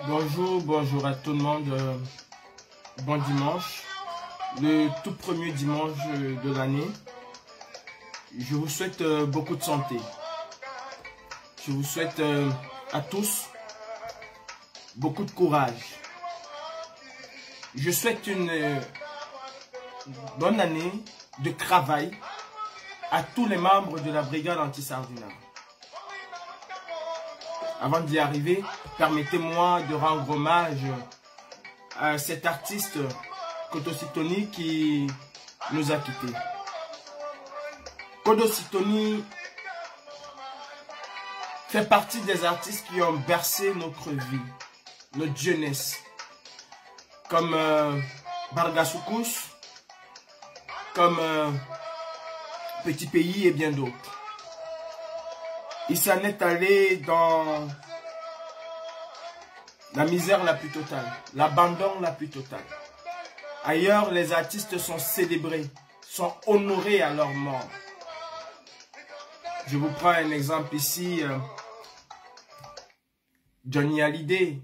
Bonjour à tout le monde. Bon dimanche. Le tout premier dimanche de l'année. Je vous souhaite beaucoup de santé. Je vous souhaite à tous beaucoup de courage. Je souhaite une bonne année de travail à tous les membres de la brigade anti-Sardina. Avant d'y arriver, permettez-moi de rendre hommage à cet artiste Kodo Sitoni qui nous a quittés. Kodo Sitoni fait partie des artistes qui ont bercé notre vie, notre jeunesse, comme Bargasoukus, comme Petit Pays et bien d'autres. Il s'en est allé dans la misère la plus totale, l'abandon la plus totale. Ailleurs, les artistes sont célébrés, sont honorés à leur mort. Je vous prends un exemple ici. Johnny Hallyday,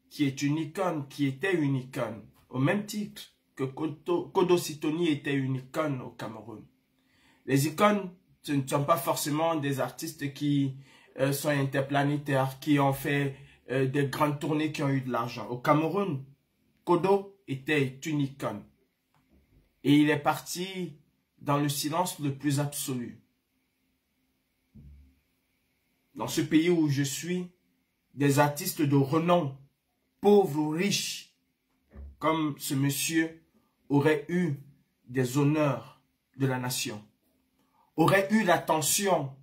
qui est une icône, qui était une icône, au même titre que Kodo Sitoni était une icône au Cameroun. Les icônes, ce ne sont pas forcément des artistes qui sont interplanétaires, qui ont fait des grandes tournées, qui ont eu de l'argent. Au Cameroun, Kodo était une icône. Et il est parti dans le silence le plus absolu. Dans ce pays où je suis, des artistes de renom, pauvres ou riches, comme ce monsieur, auraient eu des honneurs de la nation, auraient eu l'attention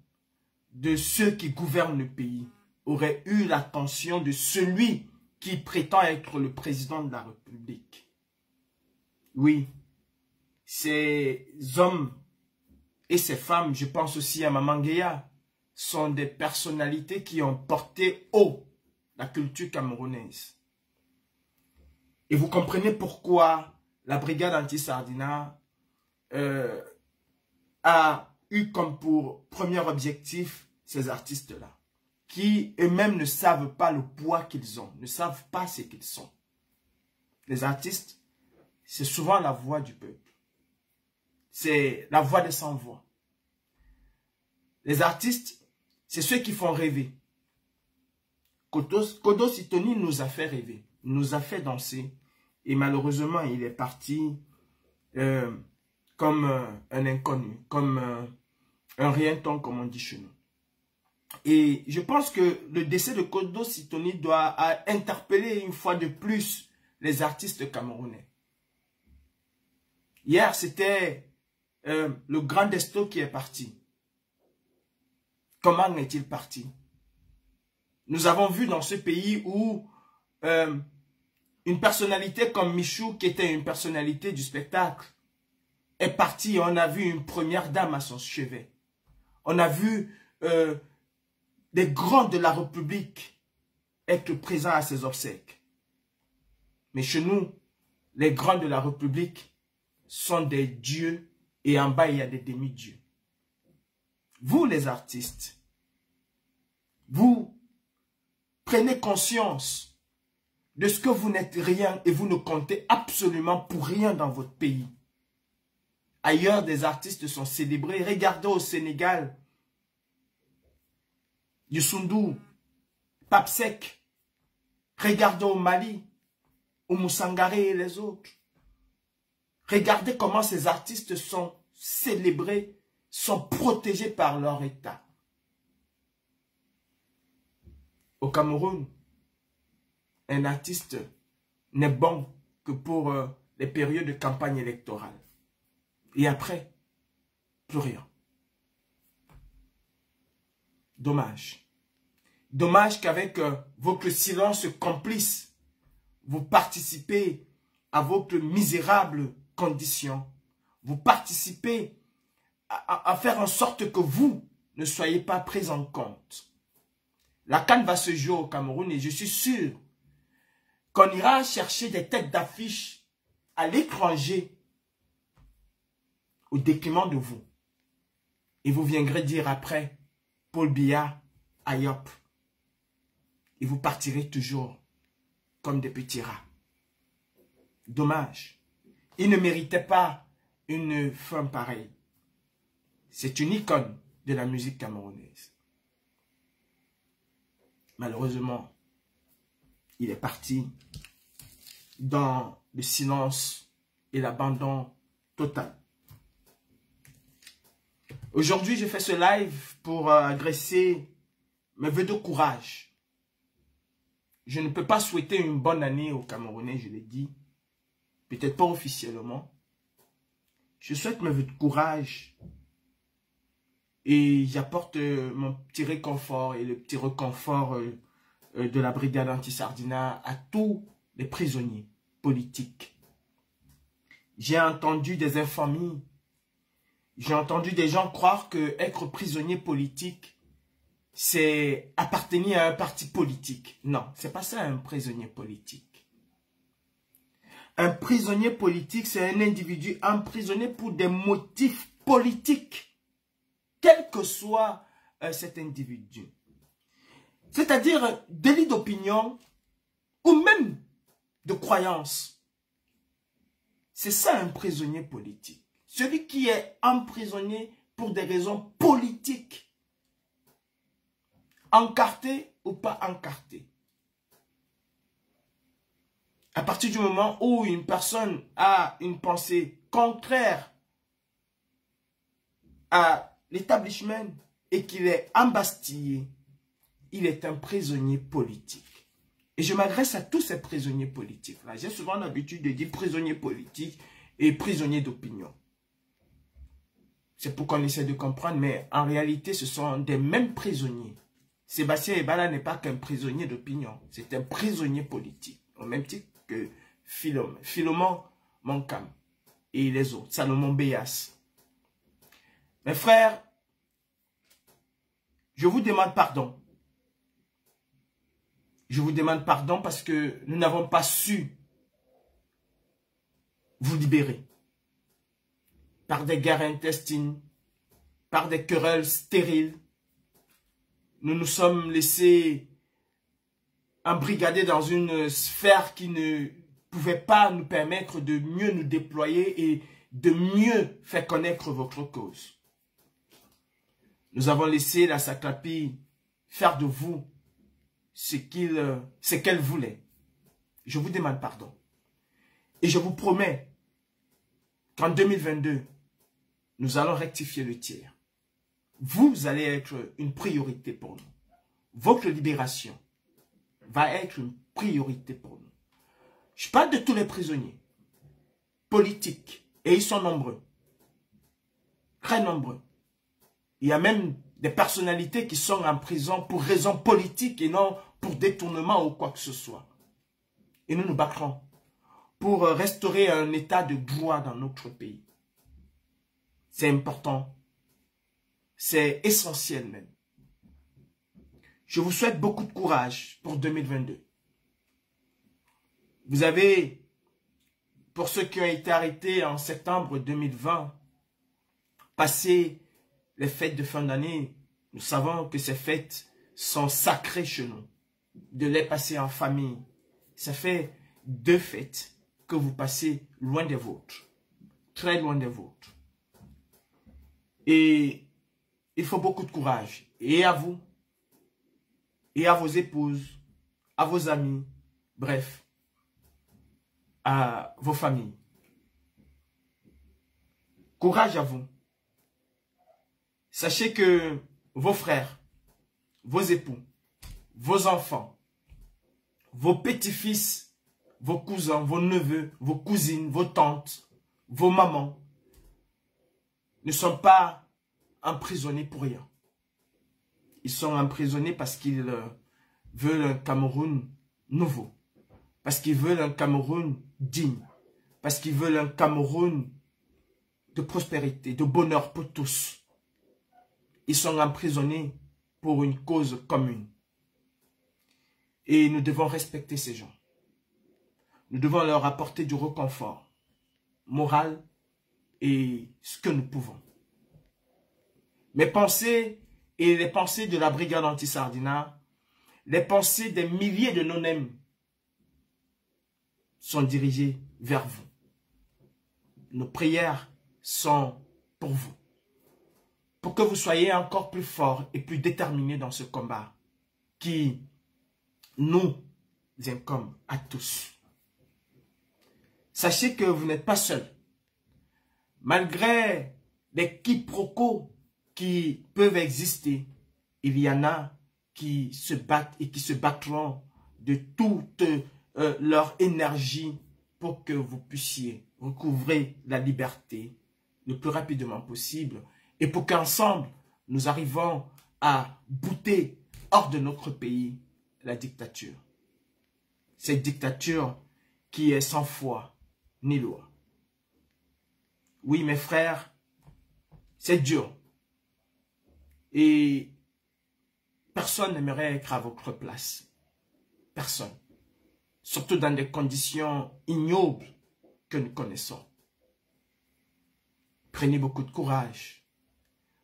de ceux qui gouvernent le pays, auraient eu l'attention de celui qui prétend être le président de la République. Oui, ces hommes et ces femmes, je pense aussi à Maman Guéa, sont des personnalités qui ont porté haut la culture camerounaise. Et vous comprenez pourquoi la brigade anti-Sardina a eu comme pour premier objectif ces artistes-là, qui eux-mêmes ne savent pas le poids qu'ils ont, ne savent pas ce qu'ils sont. Les artistes, c'est souvent la voix du peuple. C'est la voix des sans-voix. Les artistes, c'est ceux qui font rêver. Kodo Sitoni nous a fait rêver, nous a fait danser. Et malheureusement, il est parti comme un inconnu, comme un rien-ton, comme on dit chez nous. Et je pense que le décès de Kodo Sitoni doit interpeller une fois de plus les artistes camerounais. Hier, c'était le grand Desto qui est parti. Comment est-il parti? Nous avons vu dans ce pays où une personnalité comme Michou, qui était une personnalité du spectacle, est partie et on a vu une première dame à son chevet. On a vu des grands de la République être présents à ses obsèques. Mais chez nous, les grands de la République sont des dieux et en bas, il y a des demi-dieux. Vous, les artistes, vous prenez conscience de ce que vous n'êtes rien et vous ne comptez absolument pour rien dans votre pays. Ailleurs, des artistes sont célébrés. Regardez au Sénégal, Youssou, Pape Sek. Regardez au Mali, Oumoussangare et les autres. Regardez comment ces artistes sont célébrés, sont protégés par leur État. Au Cameroun, un artiste n'est bon que pour les périodes de campagne électorale. Et après, plus rien. Dommage. Dommage qu'avec votre silence complice, vous participez à votre misérable condition. Vous participez à faire en sorte que vous ne soyez pas pris en compte. La CAN va se jouer au Cameroun et je suis sûr qu'on ira chercher des têtes d'affiche à l'étranger au détriment de vous. Et vous viendrez dire après, Paul Biya, Ayop. Et vous partirez toujours comme des petits rats. Dommage. Ils ne méritaient pas une fin pareille. C'est une icône de la musique camerounaise. Malheureusement, il est parti dans le silence et l'abandon total. Aujourd'hui, je fais ce live pour adresser mes vœux de courage. Je ne peux pas souhaiter une bonne année aux Camerounais, je l'ai dit. Peut-être pas officiellement. Je souhaite mes vœux de courage. Et j'apporte mon petit réconfort et le petit réconfort de la brigade anti-Sardina à tous les prisonniers politiques. J'ai entendu des infamies. J'ai entendu des gens croire que être prisonnier politique, c'est appartenir à un parti politique. Non, c'est pas ça un prisonnier politique. Un prisonnier politique, c'est un individu emprisonné pour des motifs politiques, quel que soit cet individu. C'est-à-dire délit d'opinion ou même de croyance. C'est ça un prisonnier politique. Celui qui est emprisonné pour des raisons politiques. Encarté ou pas encarté. À partir du moment où une personne a une pensée contraire à l'établissement et qu'il est embastillé, il est un prisonnier politique. Et je m'adresse à tous ces prisonniers politiques. J'ai souvent l'habitude de dire prisonniers politiques et prisonniers d'opinion. C'est pour qu'on essaie de comprendre, mais en réalité, ce sont des mêmes prisonniers. Sébastien Ebala n'est pas qu'un prisonnier d'opinion, c'est un prisonnier politique, au même titre que Philomon Monkam et les autres, Salomon Béas. Mes frères, je vous demande pardon. Je vous demande pardon parce que nous n'avons pas su vous libérer. Par des guerres intestines, par des querelles stériles. Nous nous sommes laissés embrigader dans une sphère qui ne pouvait pas nous permettre de mieux nous déployer et de mieux faire connaître votre cause. Nous avons laissé la Satrapi faire de vous ce qu'elle voulait. Je vous demande pardon. Et je vous promets qu'en 2022, nous allons rectifier le tir. Vous allez être une priorité pour nous. Votre libération va être une priorité pour nous. Je parle de tous les prisonniers politiques. Et ils sont nombreux. Très nombreux. Il y a même des personnalités qui sont en prison pour raisons politiques et non pour détournement ou quoi que ce soit. Et nous nous battrons pour restaurer un état de droit dans notre pays. C'est important. C'est essentiel même. Je vous souhaite beaucoup de courage pour 2022. Vous avez, pour ceux qui ont été arrêtés en septembre 2020, passé les fêtes de fin d'année. Nous savons que ces fêtes sont sacrées chez nous. De les passer en famille. Ça fait 2 fêtes que vous passez loin des vôtres. Très loin des vôtres. Et il faut beaucoup de courage. Et à vous. Et à vos épouses. À vos amis. Bref. À vos familles. Courage à vous. Sachez que vos frères, vos époux, vos enfants, vos petits-fils, vos cousins, vos neveux, vos cousines, vos tantes, vos mamans ne sont pas emprisonnés pour rien. Ils sont emprisonnés parce qu'ils veulent un Cameroun nouveau. Parce qu'ils veulent un Cameroun digne. Parce qu'ils veulent un Cameroun de prospérité, de bonheur pour tous. Ils sont emprisonnés pour une cause commune. Et nous devons respecter ces gens. Nous devons leur apporter du réconfort moral et ce que nous pouvons. Mes pensées et les pensées de la brigade anti-Sardina, les pensées des milliers de non-amis sont dirigées vers vous. Nos prières sont pour vous. Pour que vous soyez encore plus forts et plus déterminés dans ce combat qui nous incombe à tous. Sachez que vous n'êtes pas seuls. Malgré les quiproquos qui peuvent exister, il y en a qui se battent et qui se battront de toute leur énergie pour que vous puissiez recouvrer la liberté le plus rapidement possible et pour qu'ensemble, nous arrivons à bouter hors de notre pays la dictature. Cette dictature qui est sans foi ni loi. Oui, mes frères, c'est dur. Et personne n'aimerait être à votre place. Personne. Surtout dans des conditions ignobles que nous connaissons. Prenez beaucoup de courage.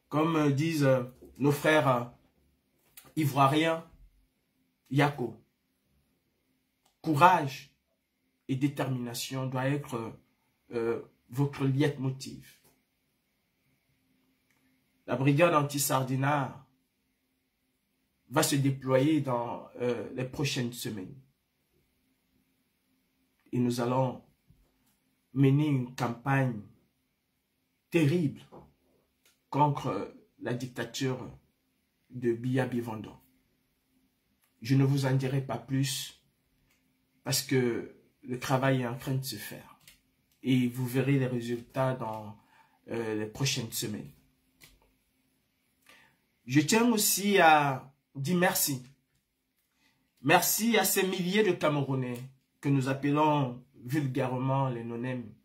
Comme disent nos frères ivoiriens, Yako. Courage et détermination doivent être votre leitmotiv. La brigade anti-Sardinat va se déployer dans les prochaines semaines. Et nous allons mener une campagne terrible contre la dictature de Biya Bivendon. Je ne vous en dirai pas plus parce que le travail est en train de se faire. Et vous verrez les résultats dans les prochaines semaines. Je tiens aussi à dire merci. Merci à ces milliers de Camerounais que nous appelons vulgairement les non-aimés.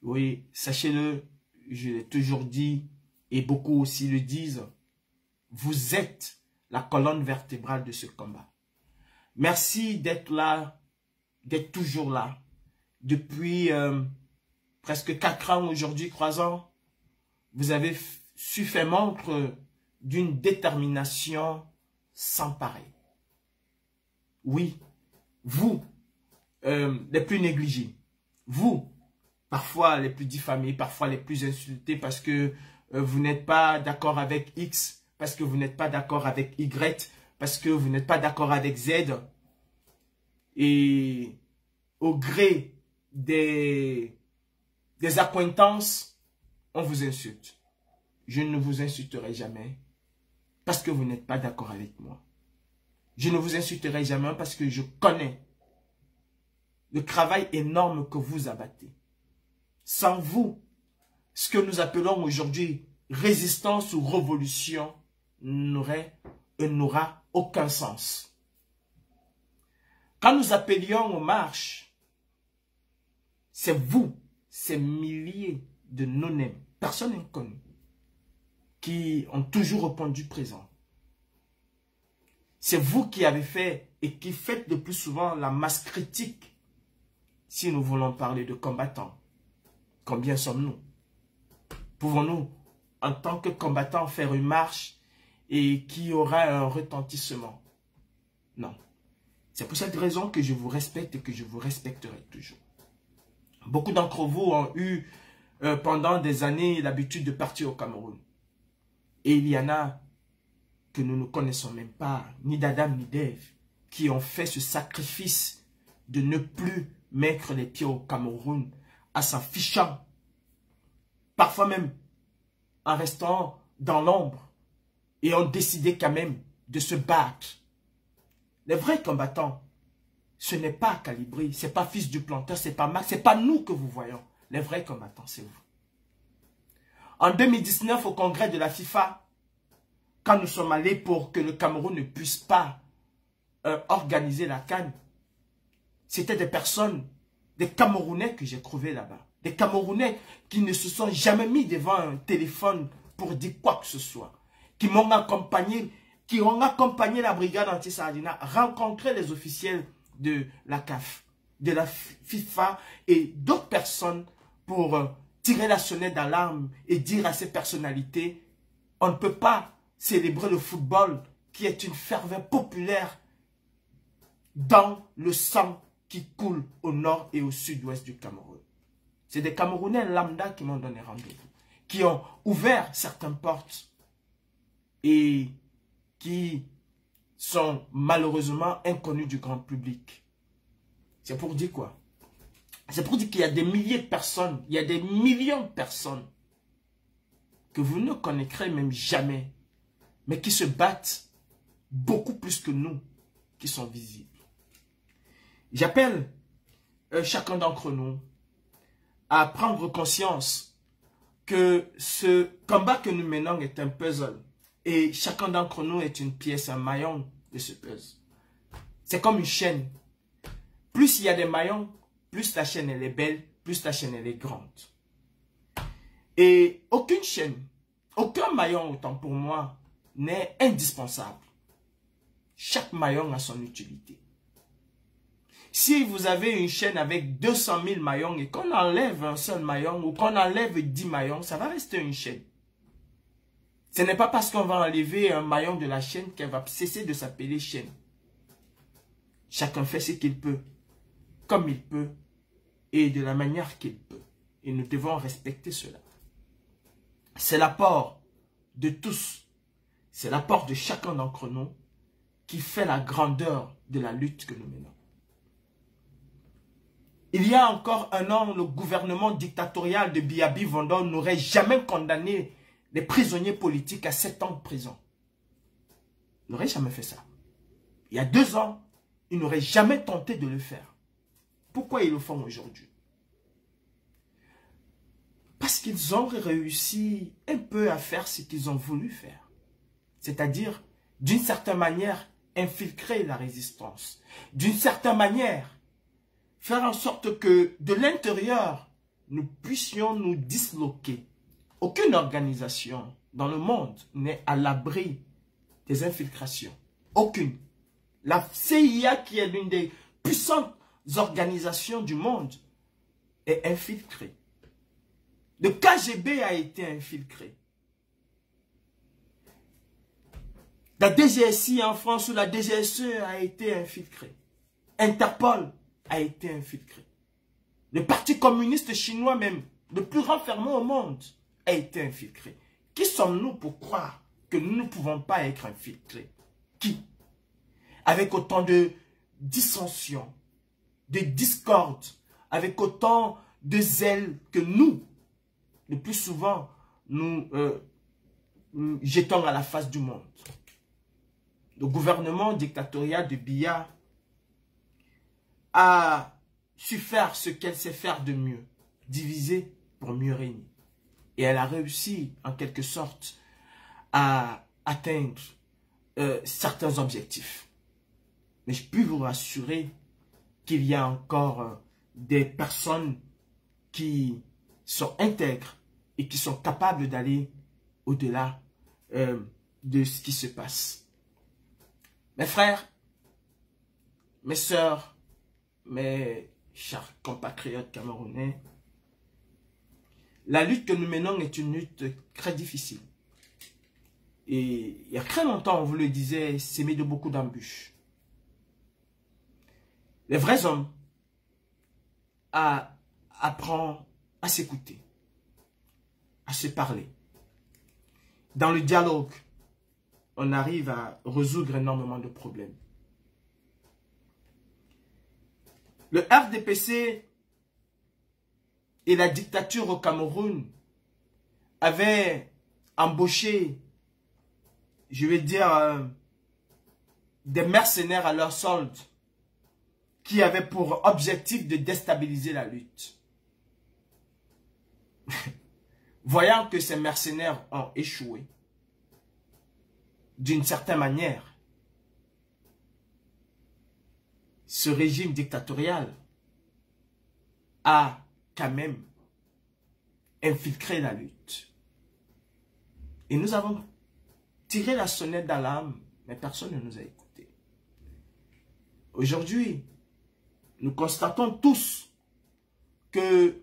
Oui, sachez-le, je l'ai toujours dit, et beaucoup aussi le disent, vous êtes la colonne vertébrale de ce combat. Merci d'être là, d'être toujours là. Depuis presque 4 ans aujourd'hui, 3 ans, vous avez su faire montre d'une détermination sans pareil. Oui, vous, les plus négligés, vous, parfois les plus diffamés, parfois les plus insultés parce que vous n'êtes pas d'accord avec X, parce que vous n'êtes pas d'accord avec Y, parce que vous n'êtes pas d'accord avec Z. Et au gré des accointances, on vous insulte. Je ne vous insulterai jamais parce que vous n'êtes pas d'accord avec moi. Je ne vous insulterai jamais parce que je connais le travail énorme que vous abattez. Sans vous, ce que nous appelons aujourd'hui résistance ou révolution n'aura aucun sens. Quand nous appelions aux marches, c'est vous, ces milliers de non-aimés, personnes inconnues, qui ont toujours répondu présent. C'est vous qui avez fait et qui faites le plus souvent la masse critique. Si nous voulons parler de combattants, combien sommes-nous? Pouvons-nous, en tant que combattants, faire une marche et qui aura un retentissement? Non. C'est pour cette raison que je vous respecte et que je vous respecterai toujours. Beaucoup d'entre vous ont eu pendant des années l'habitude de partir au Cameroun. Et il y en a que nous ne connaissons même pas, ni d'Adam ni d'Ève, qui ont fait ce sacrifice de ne plus mettre les pieds au Cameroun en s'en fichant. Parfois même en restant dans l'ombre et ont décidé quand même de se battre. Les vrais combattants, ce n'est pas Calibré, ce n'est pas Fils du Planteur, ce n'est pas Max, ce n'est pas nous que vous voyons. Les vrais combattants, c'est vous. En 2019, au congrès de la FIFA, quand nous sommes allés pour que le Cameroun ne puisse pas organiser la CAN, c'était des personnes, des Camerounais que j'ai trouvés là-bas. Des Camerounais qui ne se sont jamais mis devant un téléphone pour dire quoi que ce soit. Qui m'ont accompagné, qui ont accompagné la brigade anti-Sardinat, rencontré les officiels de la CAF, de la FIFA et d'autres personnes pour tirer la sonnette d'alarme et dire à ces personnalités, on ne peut pas célébrer le football qui est une ferveur populaire dans le sang qui coulent au nord et au sud-ouest du Cameroun. C'est des Camerounais lambda qui m'ont donné rendez-vous, qui ont ouvert certaines portes et qui sont malheureusement inconnus du grand public. C'est pour dire quoi? C'est pour dire qu'il y a des milliers de personnes, il y a des millions de personnes que vous ne connaîtrez même jamais, mais qui se battent beaucoup plus que nous, qui sont visibles. J'appelle chacun d'entre nous à prendre conscience que ce combat que nous menons est un puzzle et chacun d'entre nous est une pièce, un maillon de ce puzzle. C'est comme une chaîne. Plus il y a des maillons, plus la chaîne elle est belle, plus la chaîne elle est grande. Et aucune chaîne, aucun maillon, autant pour moi, n'est indispensable. Chaque maillon a son utilité. Si vous avez une chaîne avec 200 000 maillons et qu'on enlève un seul maillon ou qu'on enlève 10 maillons, ça va rester une chaîne. Ce n'est pas parce qu'on va enlever un maillon de la chaîne qu'elle va cesser de s'appeler chaîne. Chacun fait ce qu'il peut, comme il peut et de la manière qu'il peut. Et nous devons respecter cela. C'est l'apport de tous, c'est l'apport de chacun d'entre nous qui fait la grandeur de la lutte que nous menons. Il y a encore un an, le gouvernement dictatorial de Biyabi Vendôme n'aurait jamais condamné les prisonniers politiques à 7 ans de prison. Il n'aurait jamais fait ça. Il y a 2 ans, ils n'auraient jamais tenté de le faire. Pourquoi ils le font aujourd'hui? Parce qu'ils ont réussi un peu à faire ce qu'ils ont voulu faire. C'est-à-dire, d'une certaine manière, infiltrer la résistance. D'une certaine manière, faire en sorte que de l'intérieur, nous puissions nous disloquer. Aucune organisation dans le monde n'est à l'abri des infiltrations. Aucune. La CIA, qui est l'une des puissantes organisations du monde, est infiltrée. Le KGB a été infiltré. La DGSI en France ou la DGSE a été infiltrée. Interpol a été infiltré. Le Parti communiste chinois même, le plus renfermé au monde, a été infiltré. Qui sommes-nous pour croire que nous ne pouvons pas être infiltrés? Qui? Avec autant de dissensions, de discordes, avec autant de zèle que nous, le plus souvent, nous jetons à la face du monde. Le gouvernement dictatorial de Biya a su faire ce qu'elle sait faire de mieux, diviser pour mieux régner. Et elle a réussi, en quelque sorte, à atteindre certains objectifs. Mais je peux vous rassurer qu'il y a encore des personnes qui sont intègres et qui sont capables d'aller au-delà de ce qui se passe. Mes frères, mes sœurs, mes chers compatriotes camerounais, la lutte que nous menons est une lutte très difficile. Et il y a très longtemps, on vous le disait, s'aimer de beaucoup d'embûches. Les vrais hommes apprennent à s'écouter, à se parler. Dans le dialogue, on arrive à résoudre énormément de problèmes. Le RDPC et la dictature au Cameroun avaient embauché, je vais dire, des mercenaires à leur solde qui avaient pour objectif de déstabiliser la lutte. Voyant que ces mercenaires ont échoué, d'une certaine manière, ce régime dictatorial a quand même infiltré la lutte. Et nous avons tiré la sonnette d'alarme, mais personne ne nous a écoutés. Aujourd'hui, nous constatons tous que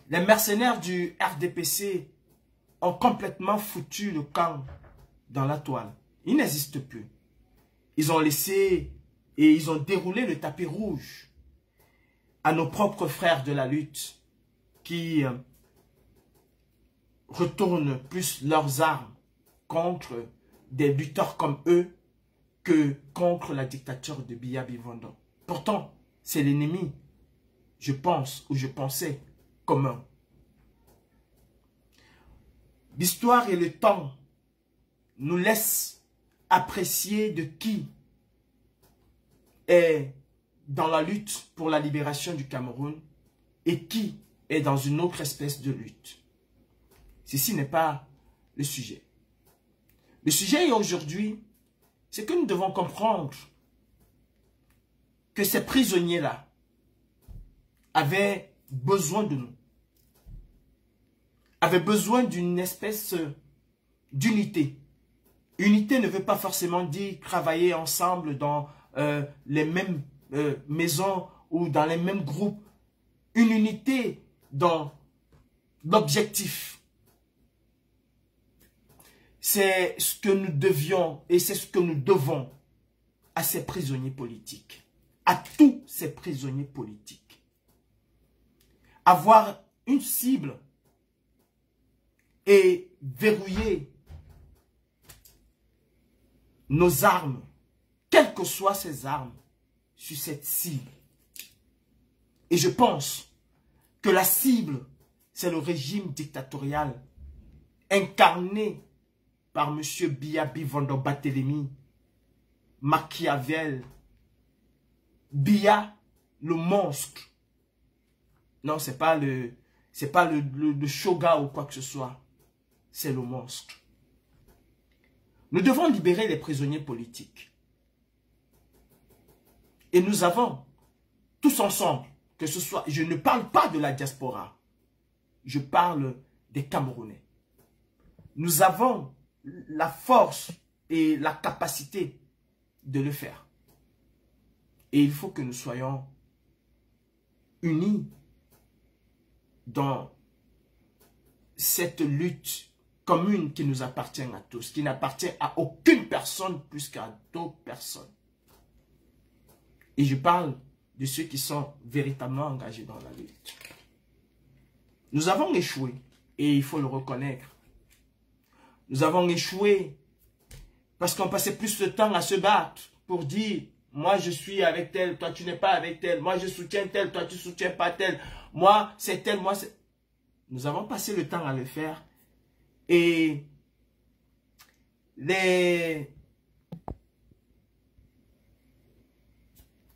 les mercenaires du RDPC ont complètement foutu le camp dans la toile. Ils n'existent plus. Ils ont laissé et ils ont déroulé le tapis rouge à nos propres frères de la lutte qui retournent plus leurs armes contre des lutteurs comme eux que contre la dictature de Biya Bivondo. Pourtant, c'est l'ennemi, je pense, ou je pensais, commun. L'histoire et le temps nous laissent apprécier de qui est dans la lutte pour la libération du Cameroun et qui est dans une autre espèce de lutte. Ceci n'est pas le sujet. Le sujet aujourd'hui, c'est que nous devons comprendre que ces prisonniers-là avaient besoin de nous, avaient besoin d'une espèce d'unité. Unité ne veut pas forcément dire travailler ensemble dans les mêmes maisons ou dans les mêmes groupes. Une unité dans l'objectif. C'est ce que nous devions et c'est ce que nous devons à ces prisonniers politiques. À tous ces prisonniers politiques. Avoir une cible et verrouiller nos armes, quelles que soient ces armes, sur cette cible. Et je pense que la cible, c'est le régime dictatorial incarné par M. Biya Bivondo Barthélemy, Machiavel, Biya, le monstre. Non, c'est pas le shogun ou quoi que ce soit. C'est le monstre. Nous devons libérer les prisonniers politiques. Et nous avons, tous ensemble, que ce soit, je ne parle pas de la diaspora, je parle des Camerounais. Nous avons la force et la capacité de le faire. Et il faut que nous soyons unis dans cette lutte commune qui nous appartient à tous, qui n'appartient à aucune personne plus qu'à d'autres personnes. Et je parle de ceux qui sont véritablement engagés dans la lutte. Nous avons échoué, et il faut le reconnaître. Nous avons échoué parce qu'on passait plus de temps à se battre pour dire « Moi, je suis avec tel, toi, tu n'es pas avec tel. Moi, je soutiens tel, toi, tu ne soutiens pas tel. Moi, c'est tel, moi, c'est... » Nous avons passé le temps à le faire. Et les...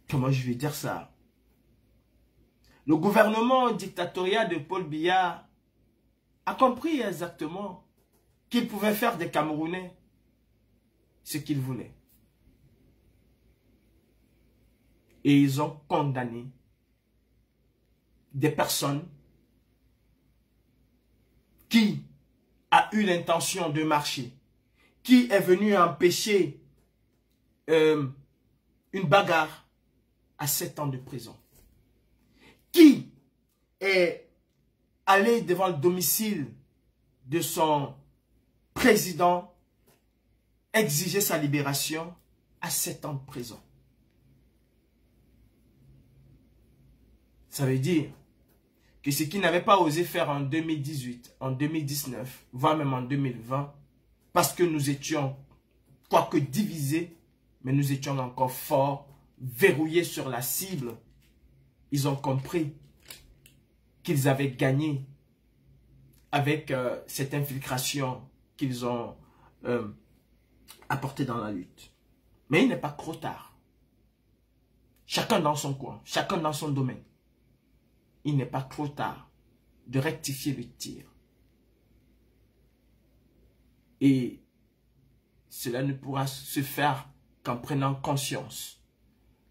Comment je vais dire ça? Le gouvernement dictatorial de Paul Biya a compris exactement qu'il pouvait faire des Camerounais ce qu'il voulait. Et ils ont condamné des personnes qui a eu l'intention de marcher, qui est venu empêcher une bagarre à 7 ans de prison, qui est allé devant le domicile de son président, exiger sa libération à 7 ans de prison. Ça veut dire que ce qu'il n'avait pas osé faire en 2018, en 2019, voire même en 2020, parce que nous étions, quoique divisés, mais nous étions encore forts, verrouillés sur la cible. Ils ont compris qu'ils avaient gagné avec cette infiltration qu'ils ont apportée dans la lutte. Mais il n'est pas trop tard. Chacun dans son coin, chacun dans son domaine. Il n'est pas trop tard de rectifier le tir. Et cela ne pourra se faire qu'en prenant conscience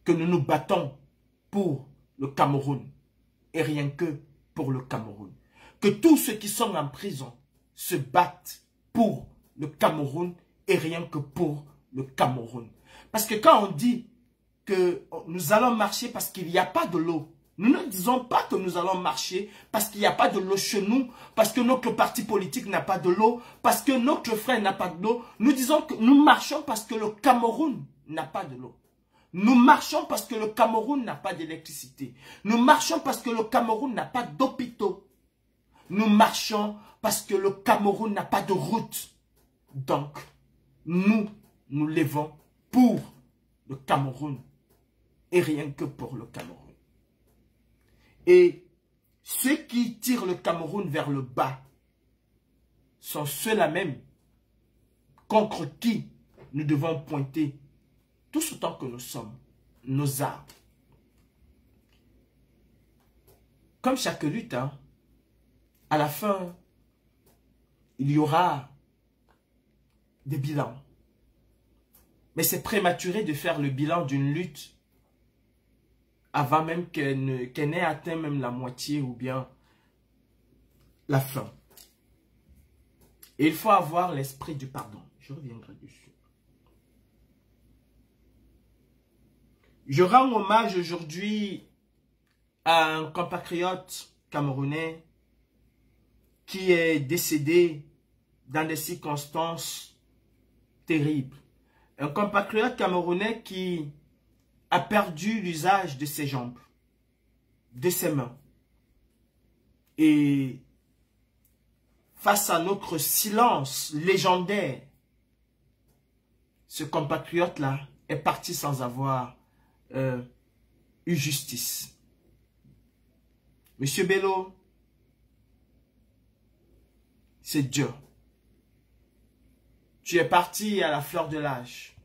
que nous nous battons pour le Cameroun et rien que pour le Cameroun. Que tous ceux qui sont en prison se battent pour le Cameroun et rien que pour le Cameroun. Parce que quand on dit que nous allons marcher parce qu'il n'y a pas de l'eau, nous ne disons pas que nous allons marcher parce qu'il n'y a pas de l'eau chez nous, parce que notre parti politique n'a pas de l'eau, parce que notre frère n'a pas de l'eau. Nous disons que nous marchons parce que le Cameroun n'a pas de l'eau. Nous marchons parce que le Cameroun n'a pas d'électricité. Nous marchons parce que le Cameroun n'a pas d'hôpitaux. Nous marchons parce que le Cameroun n'a pas de route. Donc, nous levons pour le Cameroun et rien que pour le Cameroun. Et ceux qui tirent le Cameroun vers le bas sont ceux-là même contre qui nous devons pointer tous autant que nous sommes nos armes. Comme chaque lutte, hein, à la fin, il y aura des bilans. Mais c'est prématuré de faire le bilan d'une lutte avant même qu'elle n'ait atteint même la moitié ou bien la fin. Et il faut avoir l'esprit du pardon. Je reviendrai dessus. Je rends hommage aujourd'hui à un compatriote camerounais qui est décédé dans des circonstances terribles. Un compatriote camerounais qui a perdu l'usage de ses jambes, de ses mains. Et face à notre silence légendaire, ce compatriote-là est parti sans avoir eu justice. Monsieur Bello, c'est Dieu. Tu es parti à la fleur de l'âge.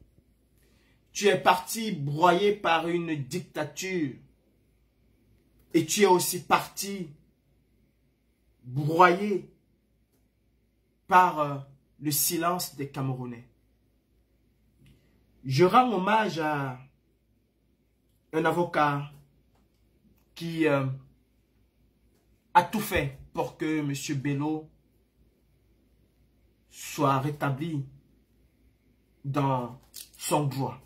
Tu es parti broyé par une dictature. Et tu es aussi parti broyé par le silence des Camerounais. Je rends hommage à un avocat qui a tout fait pour que M. Bello soit rétabli dans son droit,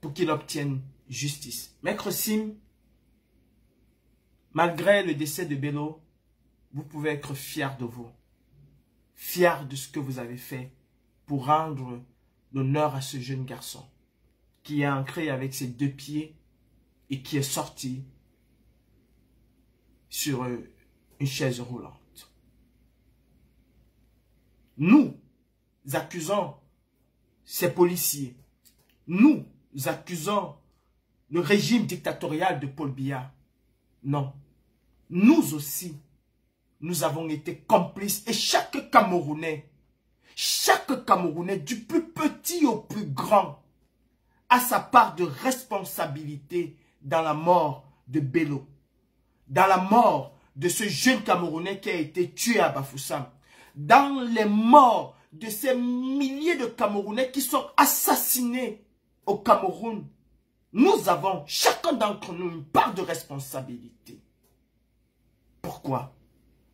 pour qu'il obtienne justice. Maître Sim, malgré le décès de Bello, vous pouvez être fier de vous, fier de ce que vous avez fait pour rendre l'honneur à ce jeune garçon qui est ancré avec ses 2 pieds et qui est sorti sur une chaise roulante. Nous accusons ces policiers. Nous accusons le régime dictatorial de Paul Biya. Non. Nous aussi, nous avons été complices. Et chaque Camerounais, du plus petit au plus grand, a sa part de responsabilité dans la mort de Bello. Dans la mort de ce jeune Camerounais qui a été tué à Bafoussam. Dans les morts de ces milliers de Camerounais qui sont assassinés au Cameroun. Nous avons, chacun d'entre nous, une part de responsabilité. Pourquoi?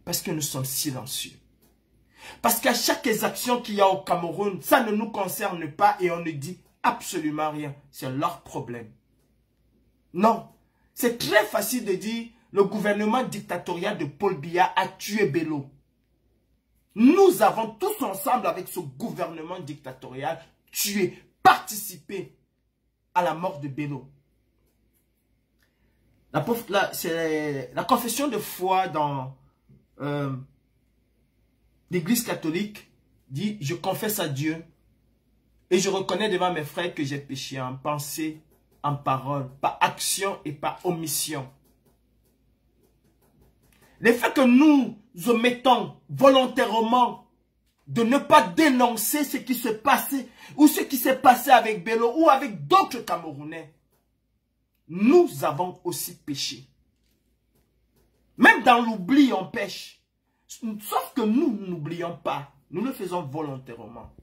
Parce que nous sommes silencieux. Parce qu'à chaque exaction qu'il y a au Cameroun, ça ne nous concerne pas et on ne dit absolument rien. C'est leur problème. Non. C'est très facile de dire le gouvernement dictatorial de Paul Biya a tué Bello. Nous avons tous ensemble avec ce gouvernement dictatorial tué, participé à la mort de Bello. C'est la confession de foi dans l'Église catholique dit « Je confesse à Dieu et je reconnais devant mes frères que j'ai péché en pensée, en parole, par action et par omission. » Le fait que nous omettons volontairement de ne pas dénoncer ce qui se passait ou ce qui s'est passé avec Bello ou avec d'autres Camerounais, nous avons aussi péché. Même dans l'oubli, on pêche. Sauf que nous n'oublions pas. Nous le faisons volontairement.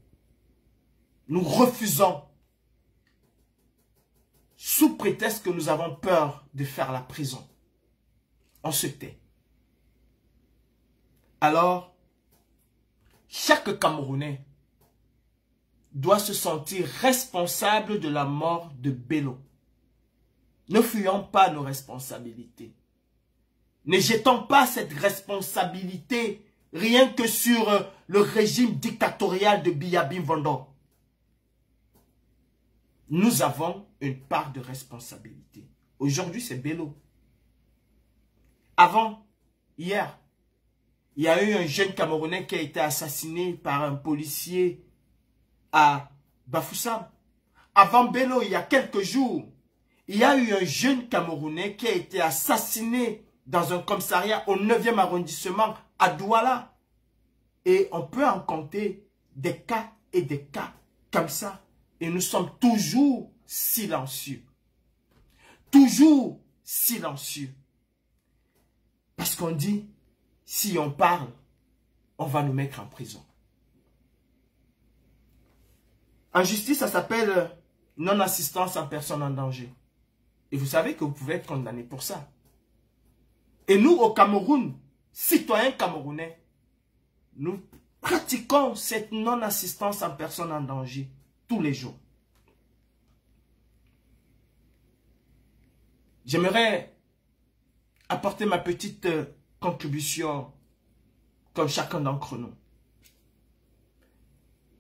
Nous refusons. Sous prétexte que nous avons peur de faire la prison. On se tait. Alors, chaque Camerounais doit se sentir responsable de la mort de Bello. Ne fuyons pas nos responsabilités. Ne jetons pas cette responsabilité rien que sur le régime dictatorial de Biya Bimvando. nous avons une part de responsabilité. Aujourd'hui, c'est Bello. Avant, hier, il y a eu un jeune Camerounais qui a été assassiné par un policier à Bafoussam. Avant Bello, il y a quelques jours, il y a eu un jeune Camerounais qui a été assassiné dans un commissariat au 9e arrondissement à Douala. Et on peut en compter des cas et des cas comme ça. Et nous sommes toujours silencieux. Toujours silencieux. Parce qu'on dit, si on parle, on va nous mettre en prison. En justice, ça s'appelle non-assistance en personne en danger. Et vous savez que vous pouvez être condamné pour ça. Et nous, au Cameroun, citoyens camerounais, nous pratiquons cette non-assistance en personne en danger tous les jours. J'aimerais apporter ma petite contribution comme chacun d'entre nous.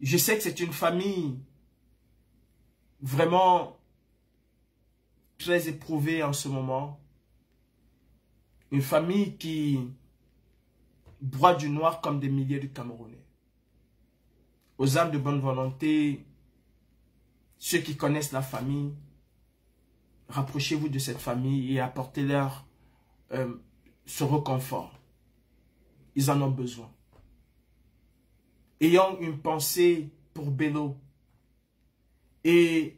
Je sais que c'est une famille vraiment très éprouvée en ce moment. Une famille qui broie du noir comme des milliers de Camerounais. Aux âmes de bonne volonté, ceux qui connaissent la famille, rapprochez-vous de cette famille et apportez-leur ce réconfort. Ils en ont besoin. Ayons une pensée pour Bello. Et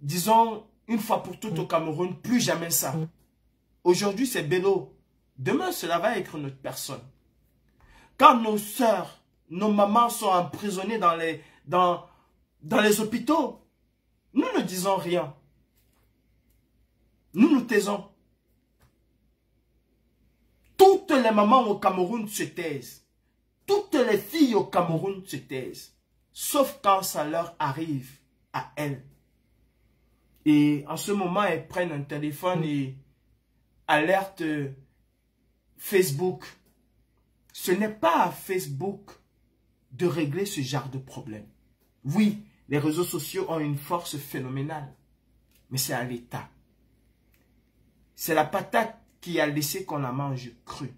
disons une fois pour toutes au Cameroun, plus jamais ça. Aujourd'hui c'est Bello. Demain cela va être notre personne. Quand nos sœurs, nos mamans sont emprisonnées dans les hôpitaux, nous ne disons rien. Nous nous taisons. Toutes les mamans au Cameroun se taisent. Toutes les filles au Cameroun se taisent. Sauf quand ça leur arrive à elles. Et en ce moment, elles prennent un téléphone et alertent Facebook. Ce n'est pas à Facebook de régler ce genre de problème. Oui, les réseaux sociaux ont une force phénoménale. Mais c'est à l'État. C'est la patate qui a laissé qu'on la mange crue.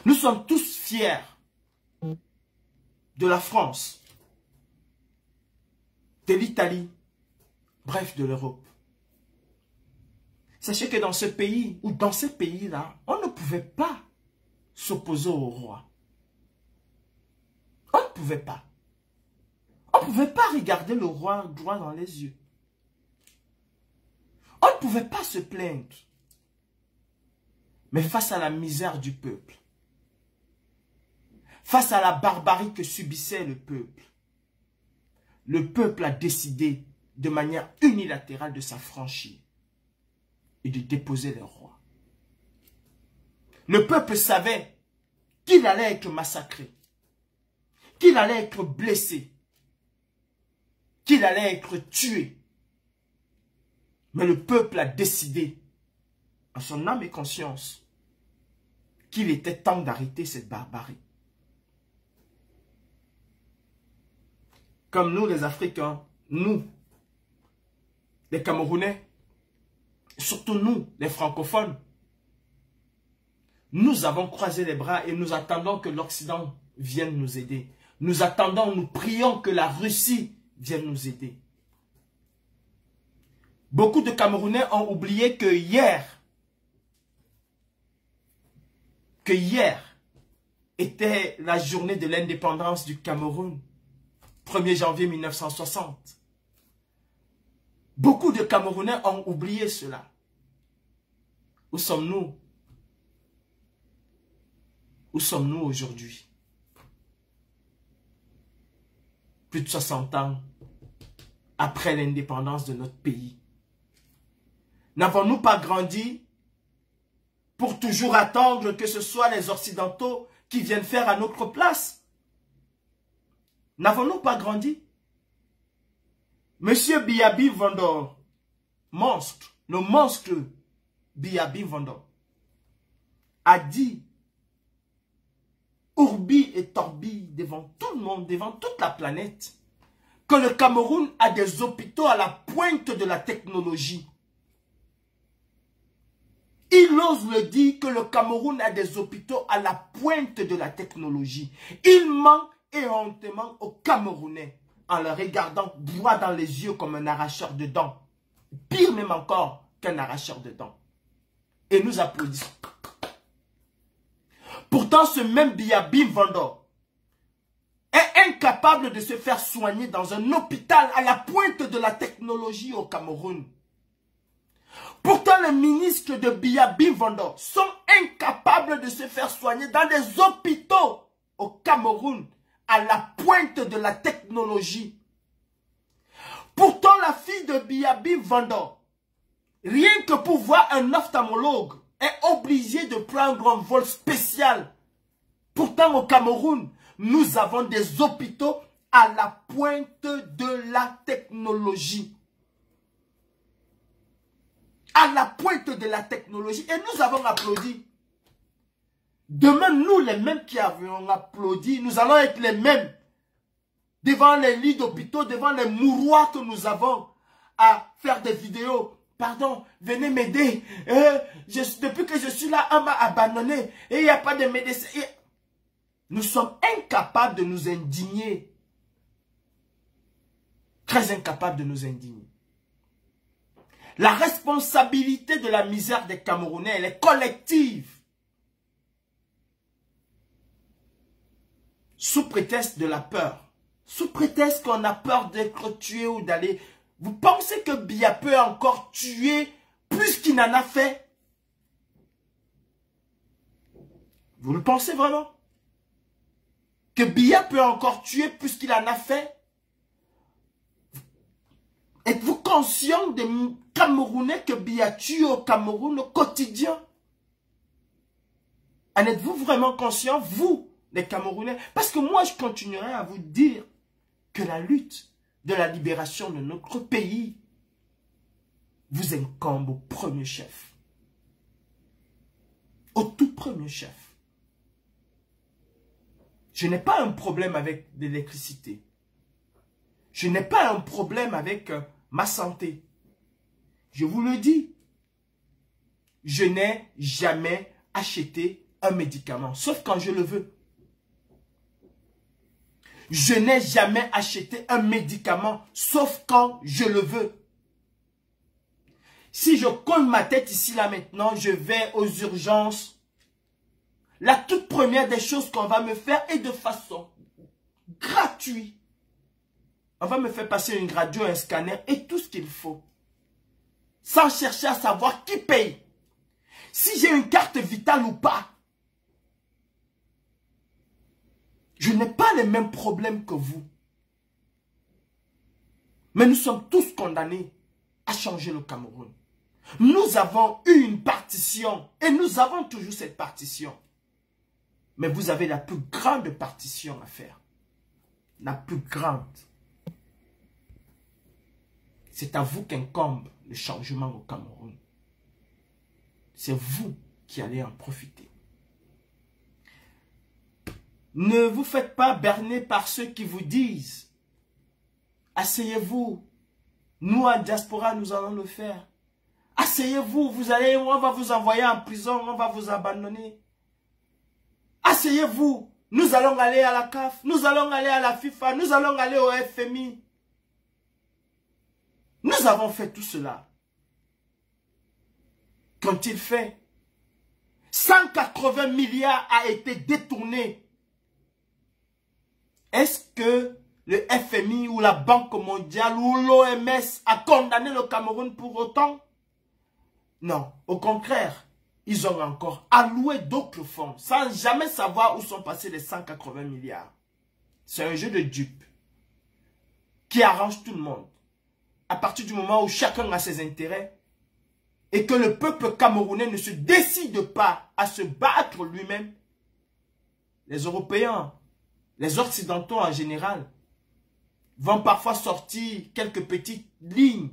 Nous sommes tous fiers de la France, de l'Italie, bref de l'Europe. Sachez que dans ce pays, ou dans ces pays-là, on ne pouvait pas s'opposer au roi. On ne pouvait pas. On ne pouvait pas regarder le roi droit dans les yeux. On ne pouvait pas se plaindre. Mais face à la misère du peuple, face à la barbarie que subissait le peuple a décidé de manière unilatérale de s'affranchir et de déposer le roi. Le peuple savait qu'il allait être massacré, qu'il allait être blessé, qu'il allait être tué. Mais le peuple a décidé, en son âme et conscience, qu'il était temps d'arrêter cette barbarie. Comme nous les Africains, nous, les Camerounais, surtout nous, les francophones, nous avons croisé les bras et nous attendons que l'Occident vienne nous aider. Nous attendons, nous prions que la Russie vienne nous aider. Beaucoup de Camerounais ont oublié que hier était la journée de l'indépendance du Cameroun, 1er janvier 1960. Beaucoup de Camerounais ont oublié cela. Où sommes-nous? Où sommes-nous aujourd'hui? Plus de 60 ans après l'indépendance de notre pays. N'avons-nous pas grandi pour toujours attendre que ce soit les Occidentaux qui viennent faire à notre place? N'avons-nous pas grandi? Monsieur Biyabi Vendor, monstre, le monstre Biyabi Vendor, a dit Urbi et Torbi devant tout le monde, devant toute la planète, que le Cameroun a des hôpitaux à la pointe de la technologie. Il ose le dire que le Cameroun a des hôpitaux à la pointe de la technologie. Il ment éhontément aux Camerounais en le regardant droit dans les yeux comme un arracheur de dents. Pire même encore qu'un arracheur de dents. Et nous applaudissons. Pourtant, ce même Biya Bimvando est incapable de se faire soigner dans un hôpital à la pointe de la technologie au Cameroun. Pourtant, les ministres de Biya Bimvando sont incapables de se faire soigner dans des hôpitaux au Cameroun à la pointe de la technologie. Pourtant, la fille de Biya Bimvando, rien que pour voir un ophtalmologue, est obligée de prendre un vol spécial. Pourtant, au Cameroun, nous avons des hôpitaux à la pointe de la technologie. À la pointe de la technologie. Et nous avons applaudi. Demain, nous, les mêmes qui avons applaudi, nous allons être les mêmes. Devant les lits d'hôpitaux, devant les mouroirs que nous avons à faire des vidéos. Pardon, venez m'aider. Depuis que je suis là, on m'a abandonné. Et il n'y a pas de médecin. Nous sommes incapables de nous indigner. Très incapables de nous indigner. La responsabilité de la misère des Camerounais, elle est collective. Sous prétexte de la peur. Sous prétexte qu'on a peur d'être tué ou d'aller... Vous pensez que Biya peut encore tuer plus qu'il n'en a fait? Vous le pensez vraiment? Que Biya peut encore tuer plus qu'il en a fait? Êtes-vous conscient des Camerounais que Biya tue au Cameroun au quotidien? En êtes-vous vraiment conscient, vous, les Camerounais? Parce que moi, je continuerai à vous dire que la lutte de la libération de notre pays vous incombe au premier chef. Au tout premier chef. Je n'ai pas un problème avec l'électricité. Je n'ai pas un problème avec ma santé. Je vous le dis. Je n'ai jamais acheté un médicament, sauf quand je le veux. Je n'ai jamais acheté un médicament, sauf quand je le veux. Si je cogne ma tête ici, là, maintenant, je vais aux urgences. La toute première des choses qu'on va me faire est de façon gratuite. On va me faire passer une radio, un scanner et tout ce qu'il faut. Sans chercher à savoir qui paye. Si j'ai une carte vitale ou pas. Je n'ai pas les mêmes problèmes que vous. Mais nous sommes tous condamnés à changer le Cameroun. Nous avons eu une partition et nous avons toujours cette partition. Mais vous avez la plus grande partition à faire. La plus grande. C'est à vous qu'incombe le changement au Cameroun. C'est vous qui allez en profiter. Ne vous faites pas berner par ceux qui vous disent « Asseyez-vous, nous en diaspora nous allons le faire. Asseyez-vous, on va vous envoyer en prison, on va vous abandonner. Asseyez-vous, nous allons aller à la CAF, nous allons aller à la FIFA, nous allons aller au FMI. » Nous avons fait tout cela. Qu'ont-ils fait? 180 milliards a été détourné. Est-ce que le FMI ou la Banque mondiale ou l'OMS a condamné le Cameroun pour autant? Non, au contraire, ils ont encore alloué d'autres fonds sans jamais savoir où sont passés les 180 milliards. C'est un jeu de dupes qui arrange tout le monde. À partir du moment où chacun a ses intérêts et que le peuple camerounais ne se décide pas à se battre lui-même, les Européens, les Occidentaux en général, vont parfois sortir quelques petites lignes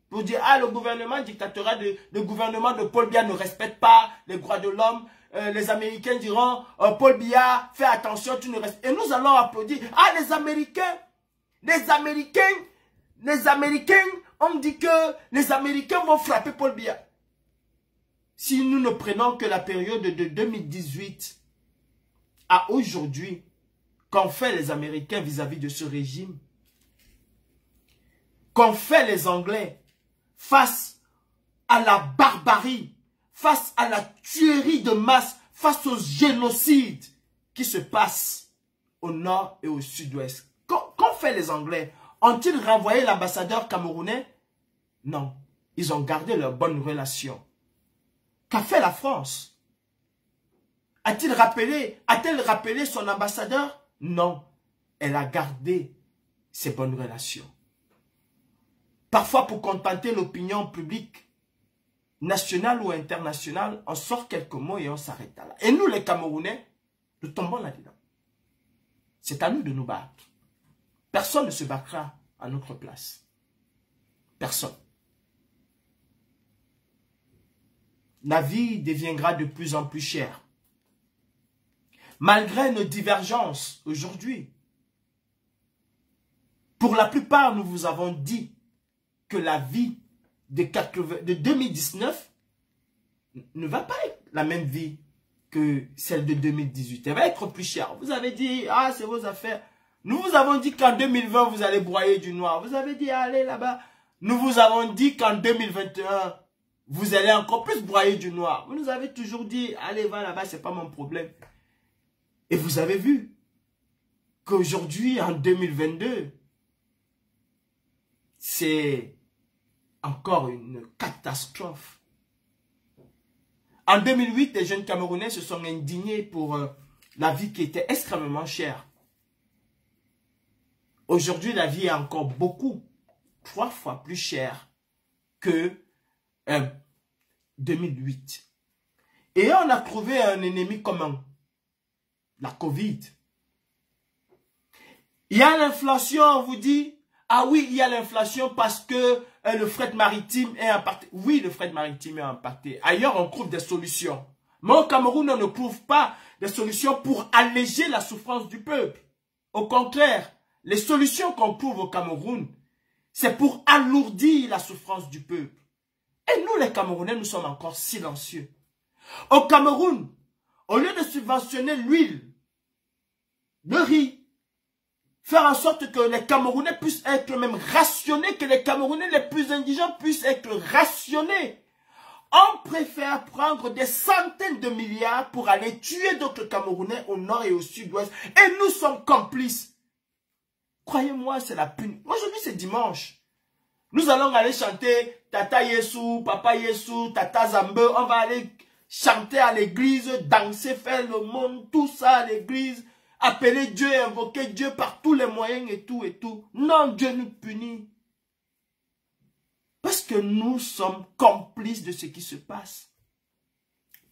pour dire « Ah, le gouvernement dictatorial, le gouvernement de Paul Biya ne respecte pas les droits de l'homme. » Les Américains diront « Paul Biya, fais attention, tu ne respectes... » Et nous allons applaudir « Ah, les Américains, Les Américains, on dit que les Américains vont frapper Paul Biya. Si nous ne prenons que la période de 2018 à aujourd'hui, qu'ont fait les Américains vis-à-vis de ce régime, qu'ont fait les Anglais face à la barbarie, face à la tuerie de masse, face au génocide qui se passe au nord et au sud-ouest. Qu'ont fait les Anglais? Ont-ils renvoyé l'ambassadeur camerounais? Non, ils ont gardé leurs bonnes relations. Qu'a fait la France? A-t-elle rappelé son ambassadeur? Non, elle a gardé ses bonnes relations. Parfois, pour contenter l'opinion publique, nationale ou internationale, on sort quelques mots et on s'arrête là. Et nous, les Camerounais, nous tombons là-dedans. C'est à nous de nous battre. Personne ne se battra à notre place. Personne. La vie deviendra de plus en plus chère. Malgré nos divergences aujourd'hui, pour la plupart, nous vous avons dit que la vie de 2019 ne va pas être la même vie que celle de 2018. Elle va être plus chère. Vous avez dit, ah, c'est vos affaires. Nous vous avons dit qu'en 2020, vous allez broyer du noir. Vous avez dit, allez là-bas. Nous vous avons dit qu'en 2021, vous allez encore plus broyer du noir. Vous nous avez toujours dit, allez, va là-bas, c'est pas mon problème. Et vous avez vu qu'aujourd'hui, en 2022, c'est encore une catastrophe. En 2008, les jeunes Camerounais se sont indignés pour la vie qui était extrêmement chère. Aujourd'hui, la vie est encore beaucoup, 3 fois plus chère que 2008. Et on a trouvé un ennemi commun, la Covid. Il y a l'inflation, on vous dit, ah oui, il y a l'inflation parce que le fret maritime est impacté. Oui, le fret maritime est impacté. Ailleurs, on trouve des solutions. Mais au Cameroun, on ne trouve pas des solutions pour alléger la souffrance du peuple. Au contraire, les solutions qu'on trouve au Cameroun, c'est pour alourdir la souffrance du peuple. Et nous, les Camerounais, nous sommes encore silencieux. Au Cameroun, au lieu de subventionner l'huile, le riz, faire en sorte que les Camerounais puissent être même rationnés, que les Camerounais les plus indigents puissent être rationnés, on préfère prendre des centaines de milliards pour aller tuer d'autres Camerounais au nord et au sud-ouest. Et nous sommes complices. Croyez-moi, c'est la punition. Aujourd'hui, c'est dimanche. Nous allons aller chanter Tata Yesu, Papa Yesu, Tata Zambe. On va aller chanter à l'église, danser, faire le monde, tout ça à l'église. Appeler Dieu, invoquer Dieu par tous les moyens et tout et tout. Non, Dieu nous punit. Parce que nous sommes complices de ce qui se passe.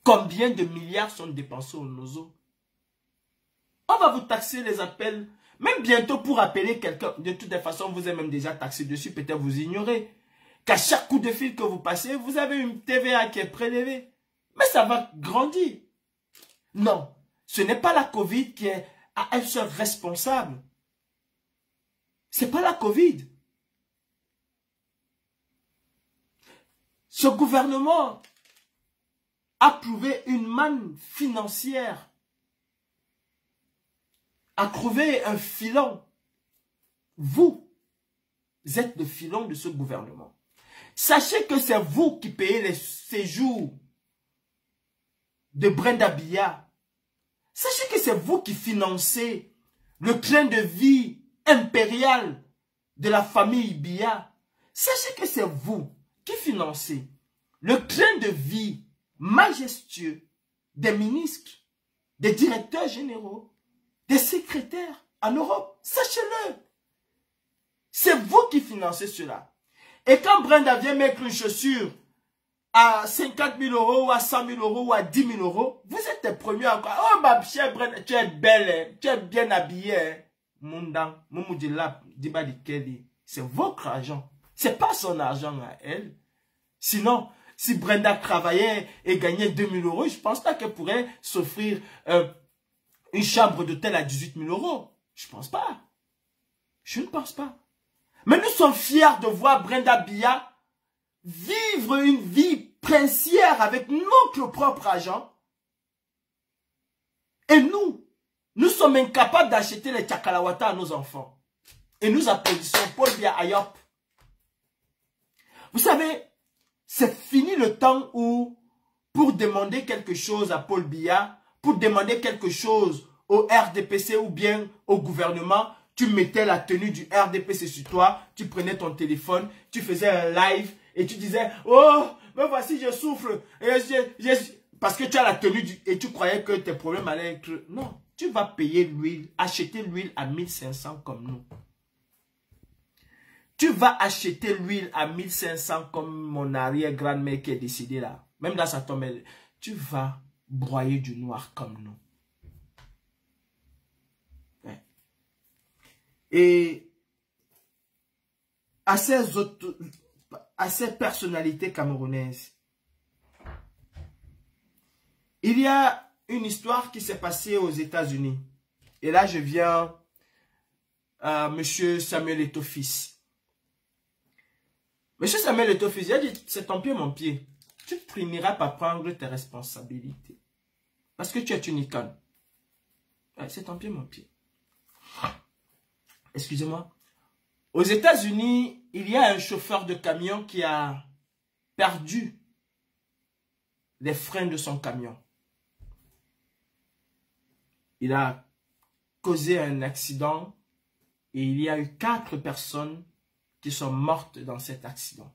Combien de milliards sont dépensés au nozo? On va vous taxer les appels. Même bientôt pour appeler quelqu'un. De toutes les façons, vous êtes même déjà taxé dessus. Peut-être vous ignorez qu'à chaque coup de fil que vous passez, vous avez une TVA qui est prélevée. Mais ça va grandir. Non, ce n'est pas la Covid qui est à elle seule responsable. Ce n'est pas la Covid. Ce gouvernement a trouvé une manne financière, a trouvé un filon. Vous êtes le filon de ce gouvernement. Sachez que c'est vous qui payez les séjours de Brenda Biya. Sachez que c'est vous qui financez le train de vie impérial de la famille Biya. Sachez que c'est vous qui financez le train de vie majestueux des ministres, des directeurs généraux, des secrétaires en Europe. Sachez-le. C'est vous qui financez cela. Et quand Brenda vient mettre une chaussure à 50 000 € ou à 100 000 € ou à 10 000 €, vous êtes les premiers encore. Oh ma chère Brenda, tu es belle, hein? Tu es bien habillée. Hein? Mundan, c'est votre argent. C'est pas son argent à elle. Sinon, si Brenda travaillait et gagnait 2 000 €, je pense pas qu'elle pourrait s'offrir une chambre d'hôtel à 18 000 €. Je pense pas. Je ne pense pas. Mais nous sommes fiers de voir Brenda Biya vivre une vie princière avec notre propre argent. Et nous sommes incapables d'acheter les Tchakalawata à nos enfants. Et nous applaudissons Paul Biya Ayop. Vous savez, c'est fini le temps où, pour demander quelque chose à Paul Biya, pour demander quelque chose au RDPC ou bien au gouvernement, tu mettais la tenue du RDPC sur toi, tu prenais ton téléphone, tu faisais un live et tu disais « Oh, mais voici, je souffre. » Parce que tu as la tenue et tu croyais que tes problèmes allaient être... Non, tu vas payer l'huile, acheter l'huile à 1500 comme nous. Tu vas acheter l'huile à 1500 comme mon arrière-grand-mère qui est décédée là. Même dans sa tombe, tu vas broyer du noir comme nous. Ouais. Et à ces personnalités camerounaises, il y a une histoire qui s'est passée aux États-Unis. Et là, je viens à M. Samuel Eto'o-Fils. Monsieur Samuel Eto'o-Fils, il a dit, c'est ton pied, mon pied. Tu finiras par prendre tes responsabilités. Parce que tu es une icône. Ouais, c'est ton pied, mon pied. Excusez-moi. Aux États-Unis, il y a un chauffeur de camion qui a perdu les freins de son camion. Il a causé un accident et il y a eu 4 personnes qui sont mortes dans cet accident.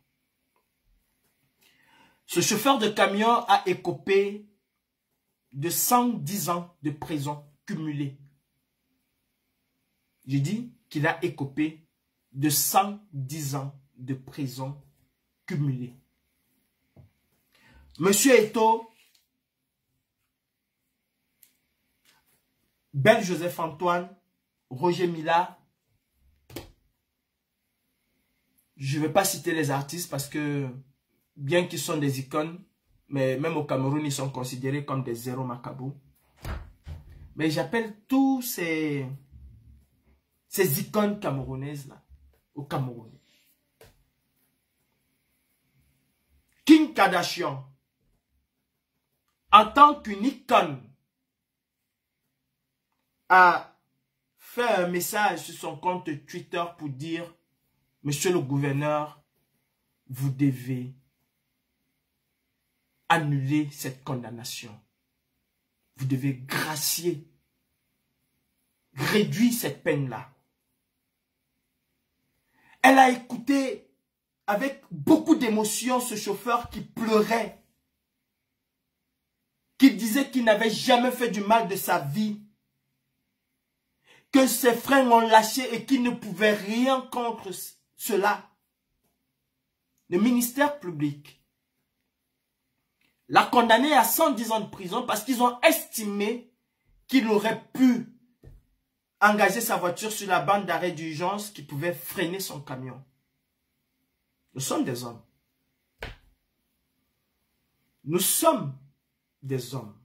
Ce chauffeur de camion a écopé de 110 ans de prison cumulée. Je dis qu'il a écopé de 110 ans de prison cumulée. Monsieur Eto'o, Ben Joseph Antoine, Roger Mila, je ne vais pas citer les artistes parce que, bien qu'ils sont des icônes, mais même au Cameroun, ils sont considérés comme des zéros macabou. Mais j'appelle tous ces icônes camerounaises-là, au Cameroun. Kim Kardashian, en tant qu'une icône, a fait un message sur son compte Twitter pour dire: Monsieur le gouverneur, vous devez annuler cette condamnation. Vous devez gracier, réduire cette peine-là. Elle a écouté avec beaucoup d'émotion ce chauffeur qui pleurait, qui disait qu'il n'avait jamais fait du mal de sa vie, que ses frères l'ont lâché et qu'il ne pouvait rien contre cela. Le ministère public l'a condamné à 110 ans de prison parce qu'ils ont estimé qu'il aurait pu engager sa voiture sur la bande d'arrêt d'urgence qui pouvait freiner son camion. Nous sommes des hommes. Nous sommes des hommes.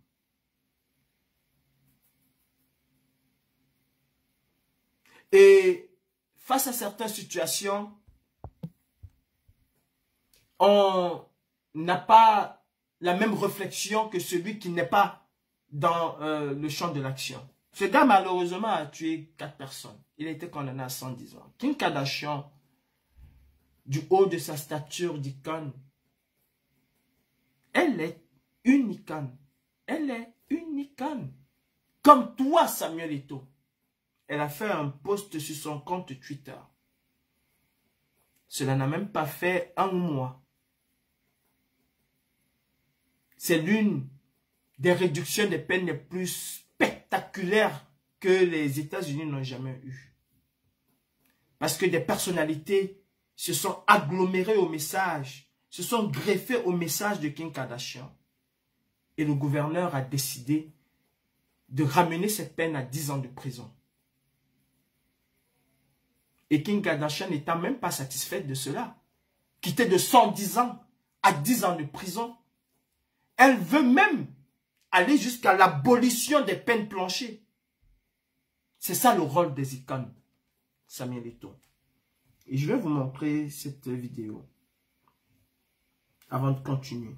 Et face à certaines situations, on n'a pas la même réflexion que celui qui n'est pas dans le champ de l'action. Ce gars, malheureusement, a tué 4 personnes. Il a été condamné à 110 ans. Kim Kardashian, du haut de sa stature d'icône, elle est une icône. Elle est une icône. Comme toi, Samuel Eto'o. Elle a fait un post sur son compte Twitter. Cela n'a même pas fait un mois. C'est l'une des réductions des peines les plus spectaculaires que les États-Unis n'ont jamais eues. Parce que des personnalités se sont agglomérées au message, se sont greffées au message de Kim Kardashian. Et le gouverneur a décidé de ramener cette peine à 10 ans de prison. Et Kim Kardashian n'étant même pas satisfaite de cela, quitter de 110 ans à 10 ans de prison, elle veut même aller jusqu'à l'abolition des peines planchées. C'est ça le rôle des icônes. Samuel Eto'o. Et je vais vous montrer cette vidéo avant de continuer.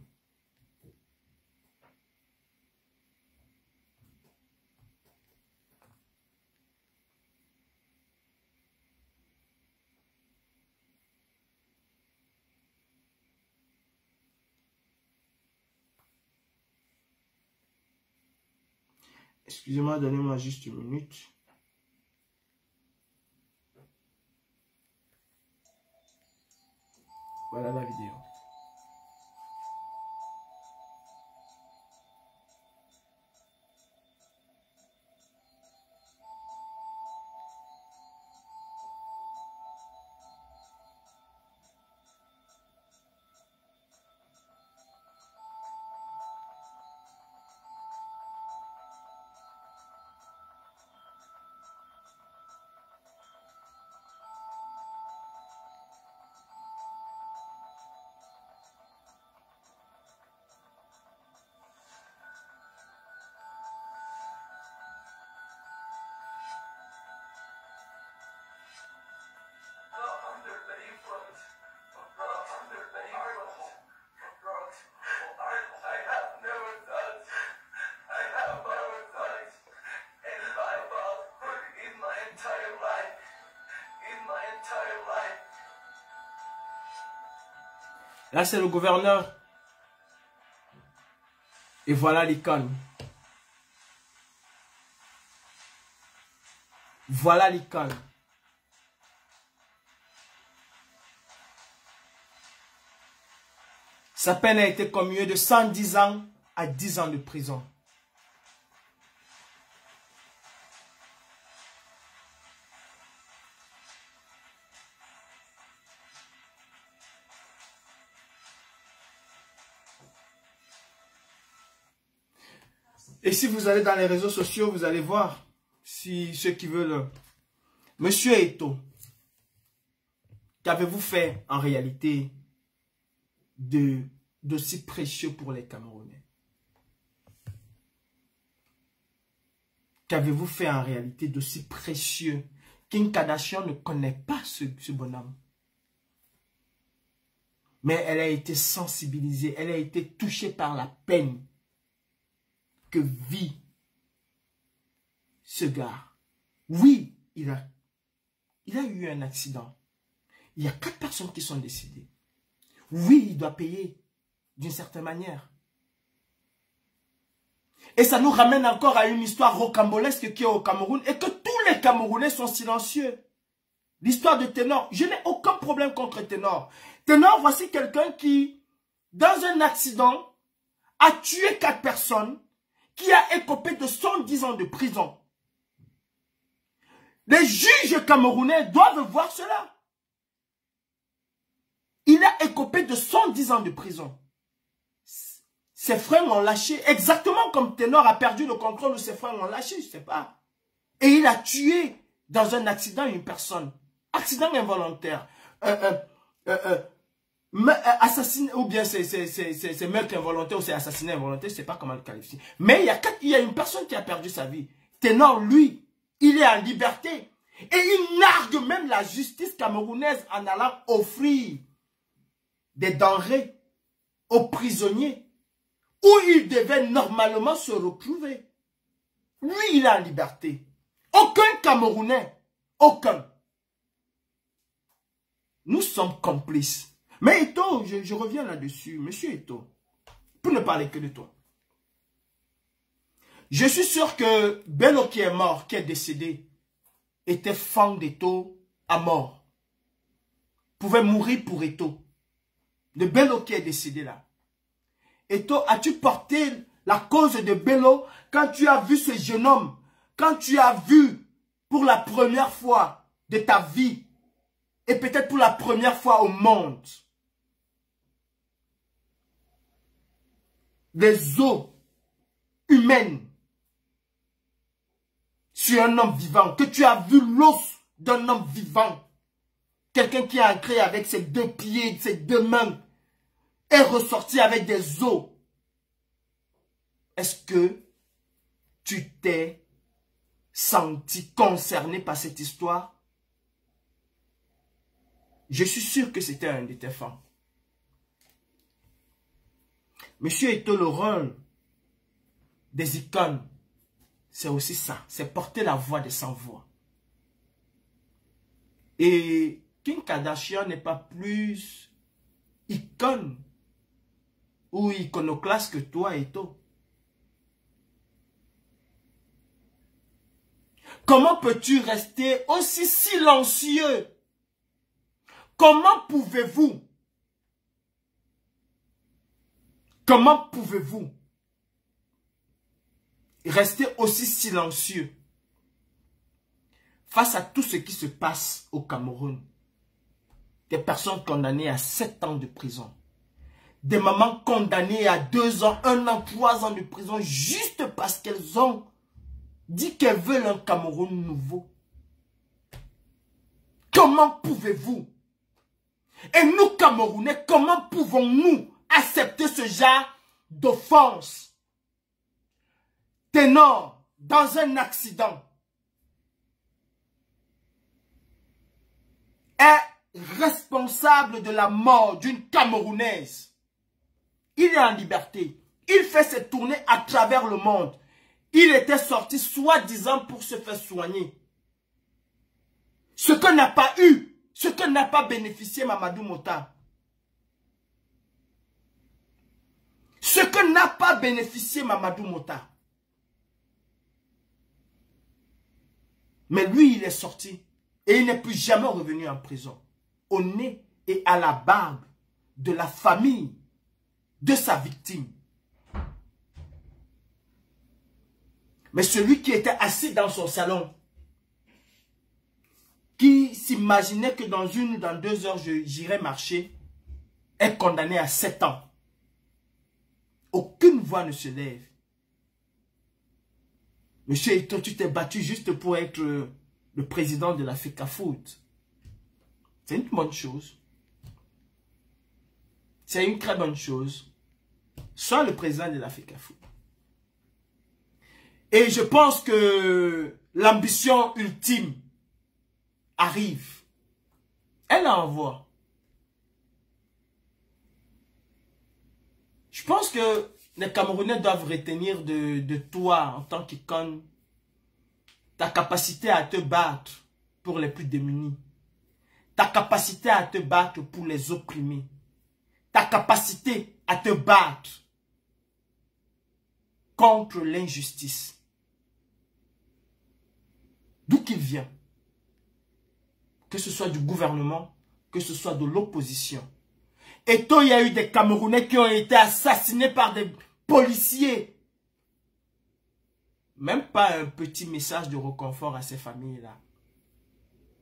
Excusez-moi, donnez-moi juste une minute. Voilà la vidéo. Là, c'est le gouverneur. Et voilà l'icône. Voilà l'icône. Sa peine a été commuée de 110 ans à 10 ans de prison. Et si vous allez dans les réseaux sociaux, vous allez voir, si ceux qui veulent, Monsieur Eto'o, qu'avez-vous fait en réalité d'aussi précieux pour les Camerounais? Qu'avez-vous fait en réalité d'aussi précieux? Kim Kardashian ne connaît pas ce bonhomme. Mais elle a été sensibilisée, elle a été touchée par la peine que vit ce gars. Oui, il a eu un accident. Il y a 4 personnes qui sont décédées. Oui, il doit payer d'une certaine manière. Et ça nous ramène encore à une histoire rocambolesque qui est au Cameroun et que tous les Camerounais sont silencieux. L'histoire de Ténor. Je n'ai aucun problème contre Ténor. Ténor, voici quelqu'un qui, dans un accident, a tué 4 personnes, qui a écopé de 110 ans de prison. Les juges camerounais doivent voir cela. Il a écopé de 110 ans de prison. Ses frères l'ont lâché, exactement comme Ténor a perdu le contrôle de ses frères l'ont lâché, je ne sais pas. Et il a tué dans un accident une personne. Accident involontaire. Assassin, ou bien c'est meurtre involontaire ou c'est assassinat involontaire, je ne sais pas comment le qualifier. Mais il y a une personne qui a perdu sa vie. Ténor, lui, il est en liberté. Et il nargue même la justice camerounaise en allant offrir des denrées aux prisonniers où il devait normalement se retrouver. Lui, il est en liberté. Aucun Camerounais, aucun. Nous sommes complices. Mais Eto'o, je reviens là-dessus. Monsieur Eto'o, pour ne parler que de toi. Je suis sûr que Bello qui est mort, qui est décédé, était fan d'Eto'o à mort. Pouvait mourir pour Eto'o. Le Bello qui est décédé là. Eto'o, as-tu porté la cause de Bello quand tu as vu ce jeune homme, quand tu as vu pour la première fois de ta vie, et peut-être pour la première fois au monde, des os humaines sur un homme vivant, que tu as vu l'os d'un homme vivant, quelqu'un qui a ancré avec ses 2 pieds, ses 2 mains, est ressorti avec des os. Est-ce que tu t'es senti concerné par cette histoire? Je suis sûr que c'était un de tes fans. Monsieur Eto'o, le rôle des icônes, c'est aussi ça. C'est porter la voix des sans-voix. Et Kim Kardashian n'est pas plus icône ou iconoclaste que toi, Eto'o. Comment peux-tu rester aussi silencieux? Comment pouvez-vous? Comment pouvez-vous rester aussi silencieux face à tout ce qui se passe au Cameroun? Des personnes condamnées à 7 ans de prison. Des mamans condamnées à 2 ans, 1 an, 3 ans de prison juste parce qu'elles ont dit qu'elles veulent un Cameroun nouveau. Comment pouvez-vous? Et nous, Camerounais, comment pouvons-nous accepter ce genre d'offense? Ténor, dans un accident, est responsable de la mort d'une Camerounaise. Il est en liberté. Il fait ses tournées à travers le monde. Il était sorti soi-disant pour se faire soigner. Ce que n'a pas eu, ce que n'a pas bénéficié Mamadou Mota. Ce que n'a pas bénéficié Mamadou Mota. Mais lui, il est sorti et il n'est plus jamais revenu en prison. Au nez et à la barbe de la famille de sa victime. Mais celui qui était assis dans son salon, qui s'imaginait que dans 1 ou dans 2 heures, j'irai marcher, est condamné à 7 ans. Aucune voix ne se lève. Monsieur Eto'o, tu t'es battu juste pour être le président de la FECAFOOT. C'est une bonne chose. C'est une très bonne chose. Sois le président de la FECAFOOT. Et je pense que l'ambition ultime arrive. Elle envoie. Je pense que les Camerounais doivent retenir de toi en tant qu'icône ta capacité à te battre pour les plus démunis. Ta capacité à te battre pour les opprimés. Ta capacité à te battre contre l'injustice. D'où qu'il vient. Que ce soit du gouvernement, que ce soit de l'opposition. Et il y a eu des Camerounais qui ont été assassinés par des policiers. Même pas un petit message de réconfort à ces familles-là.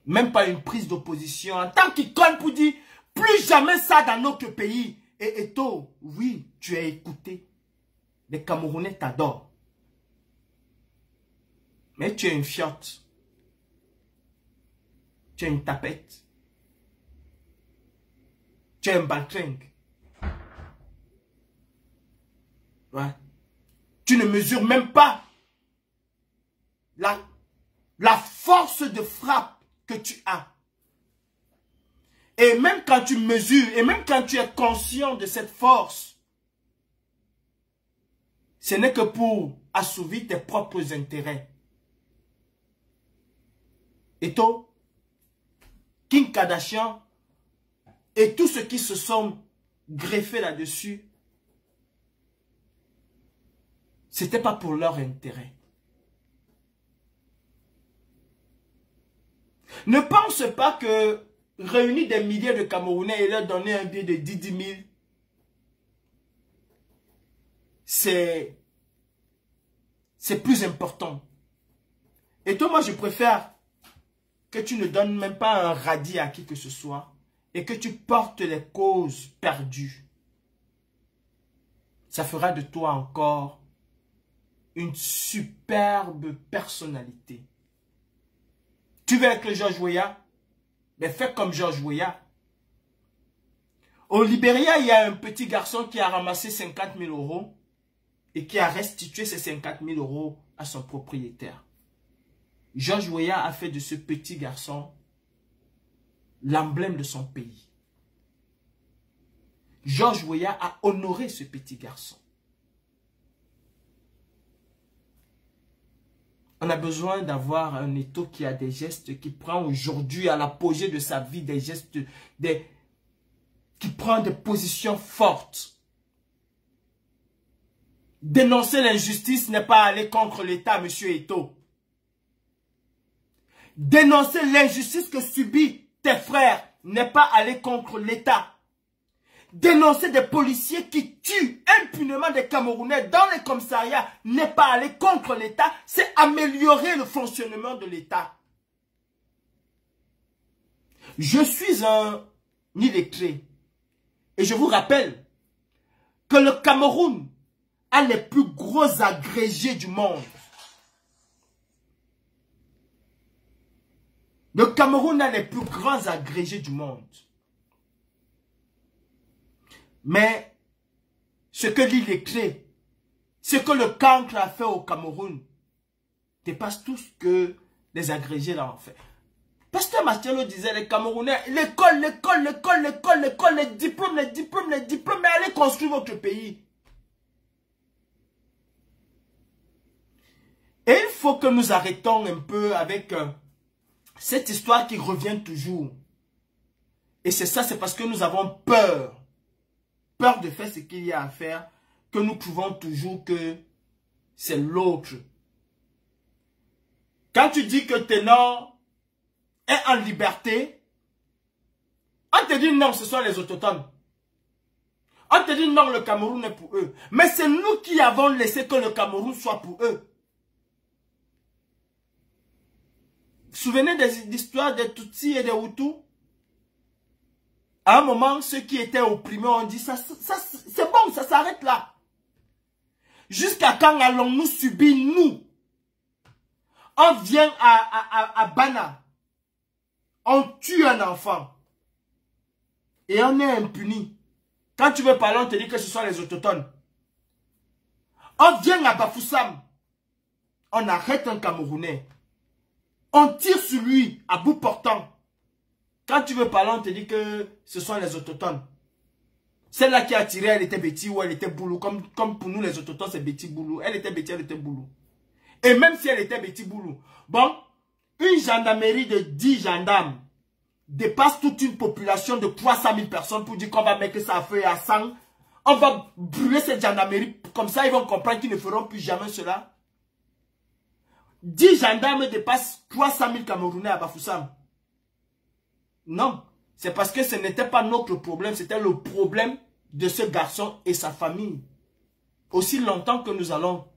Même pas une prise d'opposition en tant qu'icône pour dire plus jamais ça dans notre pays. Et Eto'o, oui, tu as écouté. Les Camerounais t'adorent. Mais tu es une fiotte. Tu es une tapette. Tu es un baltringue. Ouais. Tu ne mesures même pas la force de frappe que tu as. Et même quand tu mesures, et même quand tu es conscient de cette force, ce n'est que pour assouvir tes propres intérêts. Eto'o, Kim Kardashian et tous ceux qui se sont greffés là-dessus, c'était pas pour leur intérêt. Ne pense pas que réunir des milliers de Camerounais et leur donner un billet de 10 000, c'est plus important. Et toi, moi, je préfère que tu ne donnes même pas un radis à qui que ce soit et que tu portes les causes perdues. Ça fera de toi encore une superbe personnalité. Tu veux être George Weah? Mais fais comme George Weah. Au Libéria, il y a un petit garçon qui a ramassé 50 000 € et qui a restitué ces 50 000 € à son propriétaire. George Weah a fait de ce petit garçon l'emblème de son pays. George Weah a honoré ce petit garçon. On a besoin d'avoir un Eto'o qui a des gestes, qui prend aujourd'hui à l'apogée de sa vie des gestes, qui prend des positions fortes. Dénoncer l'injustice n'est pas aller contre l'État, monsieur Eto'o. Dénoncer l'injustice que subit tes frères n'est pas aller contre l'État. Dénoncer des policiers qui tuent impunément des Camerounais dans les commissariats n'est pas aller contre l'État, c'est améliorer le fonctionnement de l'État. Je suis un illettré et je vous rappelle que le Cameroun a les plus gros agrégés du monde. Le Cameroun a les plus grands agrégés du monde. Mais ce que l'illettré, ce que le cancre a fait au Cameroun, dépasse tout ce que les agrégés l'ont fait. Pasteur Marcello disait, les Camerounais, l'école, les diplômes, mais allez construire votre pays. Et il faut que nous arrêtons un peu avec cette histoire qui revient toujours. Et c'est ça, c'est parce que nous avons peur. Peur de faire ce qu'il y a à faire, que nous trouvons toujours que c'est l'autre. Quand tu dis que Ténor est en liberté, on te dit non, ce sont les autochtones. On te dit non, le Cameroun est pour eux. Mais c'est nous qui avons laissé que le Cameroun soit pour eux. Vous vous souvenez des histoires des Tutsis et des Hutus? À un moment, ceux qui étaient opprimés ont dit, ça c'est bon, ça s'arrête là. Jusqu'à quand allons-nous subir, nous? On vient à Bana, on tue un enfant, et on est impuni. Quand tu veux parler, on te dit que ce sont les autochtones. On vient à Bafoussam, on arrête un Camerounais. On tire sur lui à bout portant. Quand tu veux parler, on te dit que ce sont les autochtones. Celle-là qui a tiré, elle était Betty ou elle était Boulou. Comme pour nous, les autochtones, c'est Betty Boulou. Elle était Betty, elle était Boulou. Et même si elle était Betty Boulou. Bon, une gendarmerie de 10 gendarmes dépasse toute une population de 300 000 personnes pour dire qu'on va mettre ça à feu et à sang. On va brûler cette gendarmerie. Comme ça, ils vont comprendre qu'ils ne feront plus jamais cela. 10 gendarmes dépassent 300 000 Camerounais à Bafoussam. Non, c'est parce que ce n'était pas notre problème, c'était le problème de ce garçon et sa famille. Aussi longtemps que nous allons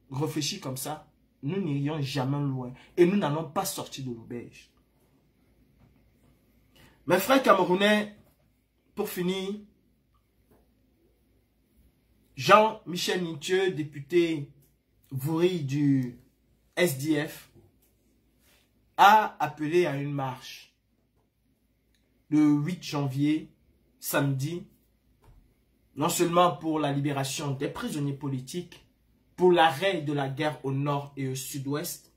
réfléchir comme ça, nous n'irions jamais loin et nous n'allons pas sortir de l'auberge. Mes frères camerounais, pour finir, Jean-Michel Nitieux, député Vouri du SDF, a appelé à une marche le 8 janvier, samedi, non seulement pour la libération des prisonniers politiques, pour l'arrêt de la guerre au nord et au sud-ouest,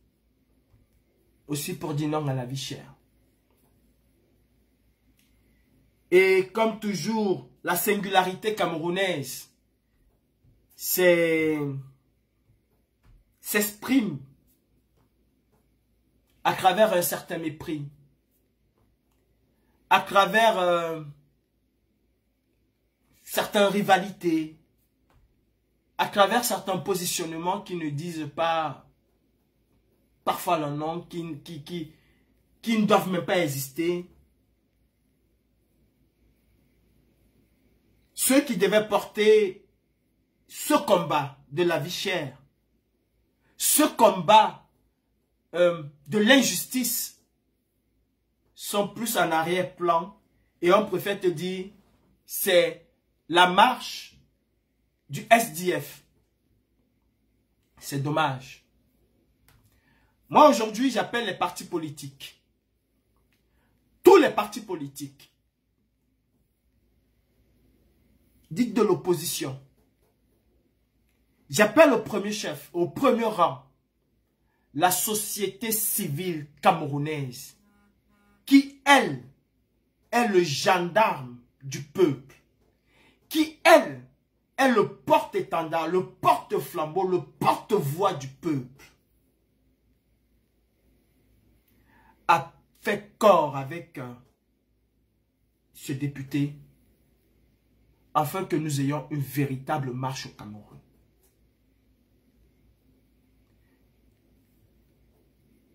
aussi pour dire non à la vie chère. Et comme toujours, la singularité camerounaise s'exprime à travers un certain mépris, à travers certaines rivalités, à travers certains positionnements qui ne disent pas parfois leur nom, qui ne doivent même pas exister. Ceux qui devaient porter ce combat de la vie chère, ce combat de l'injustice, sont plus en arrière-plan et on préfère te dire c'est la marche du SDF. C'est dommage. Moi aujourd'hui j'appelle les partis politiques, tous les partis politiques, dites de l'opposition, j'appelle au premier chef, au premier rang, la société civile camerounaise, qui, elle, est le gendarme du peuple, qui, elle, est le porte-étendard, le porte-flambeau, le porte-voix du peuple, a fait corps avec ce député afin que nous ayons une véritable marche au Cameroun.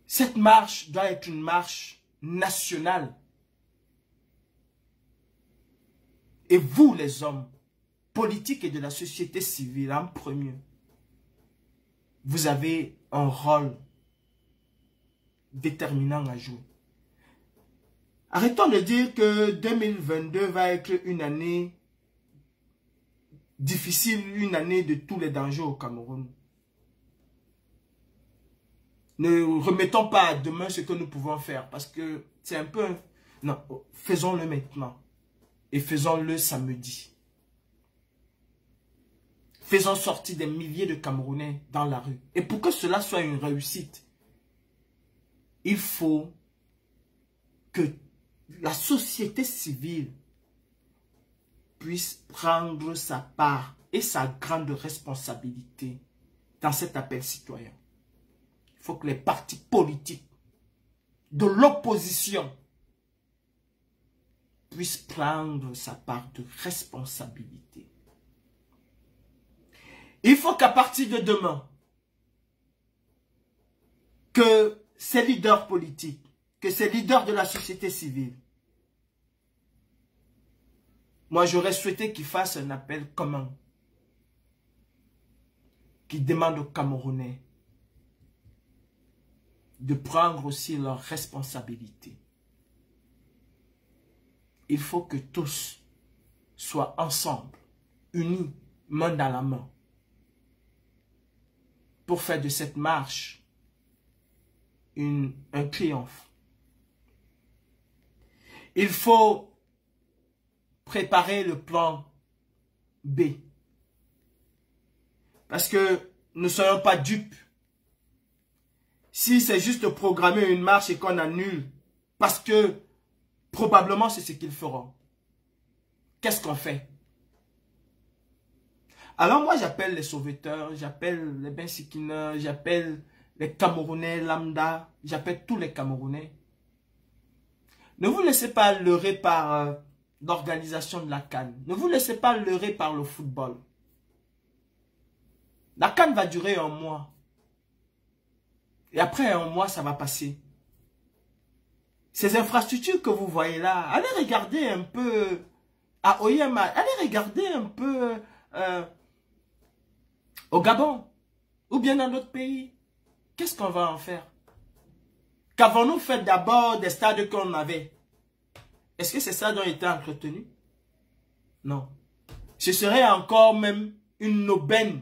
Cette marche doit être une marche nationale. Et vous, les hommes politiques et de la société civile en premier, vous avez un rôle déterminant à jouer. Arrêtons de dire que 2022 va être une année difficile, une année de tous les dangers au Cameroun. Ne remettons pas à demain ce que nous pouvons faire parce que c'est un peu... Non, faisons-le maintenant et faisons-le samedi. Faisons sortir des milliers de Camerounais dans la rue. Et pour que cela soit une réussite, il faut que la société civile puisse prendre sa part et sa grande responsabilité dans cet appel citoyen. Il faut que les partis politiques de l'opposition puissent prendre sa part de responsabilité. Il faut qu'à partir de demain, que ces leaders politiques, que ces leaders de la société civile, moi j'aurais souhaité qu'ils fassent un appel commun, qui demande aux Camerounais de prendre aussi leurs responsabilités. Il faut que tous soient ensemble, unis, main dans la main, pour faire de cette marche un triomphe. Il faut préparer le plan B. Parce que nous ne soyons pas dupes. Si c'est juste programmer une marche et qu'on annule, parce que probablement c'est ce qu'ils feront, qu'est-ce qu'on fait? Alors moi j'appelle les sauveteurs, j'appelle les Bensikineurs, j'appelle les Camerounais lambda, j'appelle tous les Camerounais. Ne vous laissez pas leurrer par l'organisation de la CAN. Ne vous laissez pas leurrer par le football. La CAN va durer un mois. Et après un mois, ça va passer. Ces infrastructures que vous voyez là, allez regarder un peu à Oyema, allez regarder un peu au Gabon ou bien dans d'autres pays. Qu'est-ce qu'on va en faire? Qu'avons-nous fait d'abord des stades qu'on avait? Est-ce que ces stades ont été entretenus? Non. Ce serait encore même une aubaine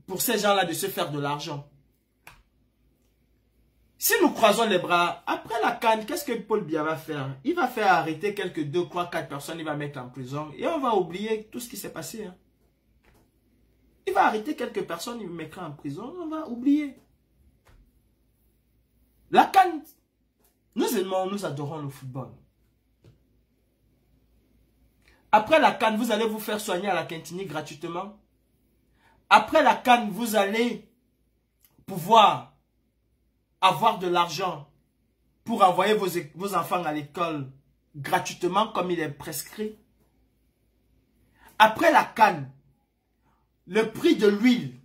pour ces gens-là de se faire de l'argent. Si nous croisons les bras, après la CAN, qu'est-ce que Paul Biya va faire? Il va faire arrêter quelques 2, 3, 4 personnes, il va mettre en prison et on va oublier tout ce qui s'est passé. Hein. Il va arrêter quelques personnes, il mettra en prison, on va oublier. La CAN, nous aimons, nous adorons le football. Après la CAN, vous allez vous faire soigner à la Quintini gratuitement. Après la CAN, vous allez pouvoir avoir de l'argent pour envoyer vos enfants à l'école gratuitement comme il est prescrit. Après la CAN, le prix de l'huile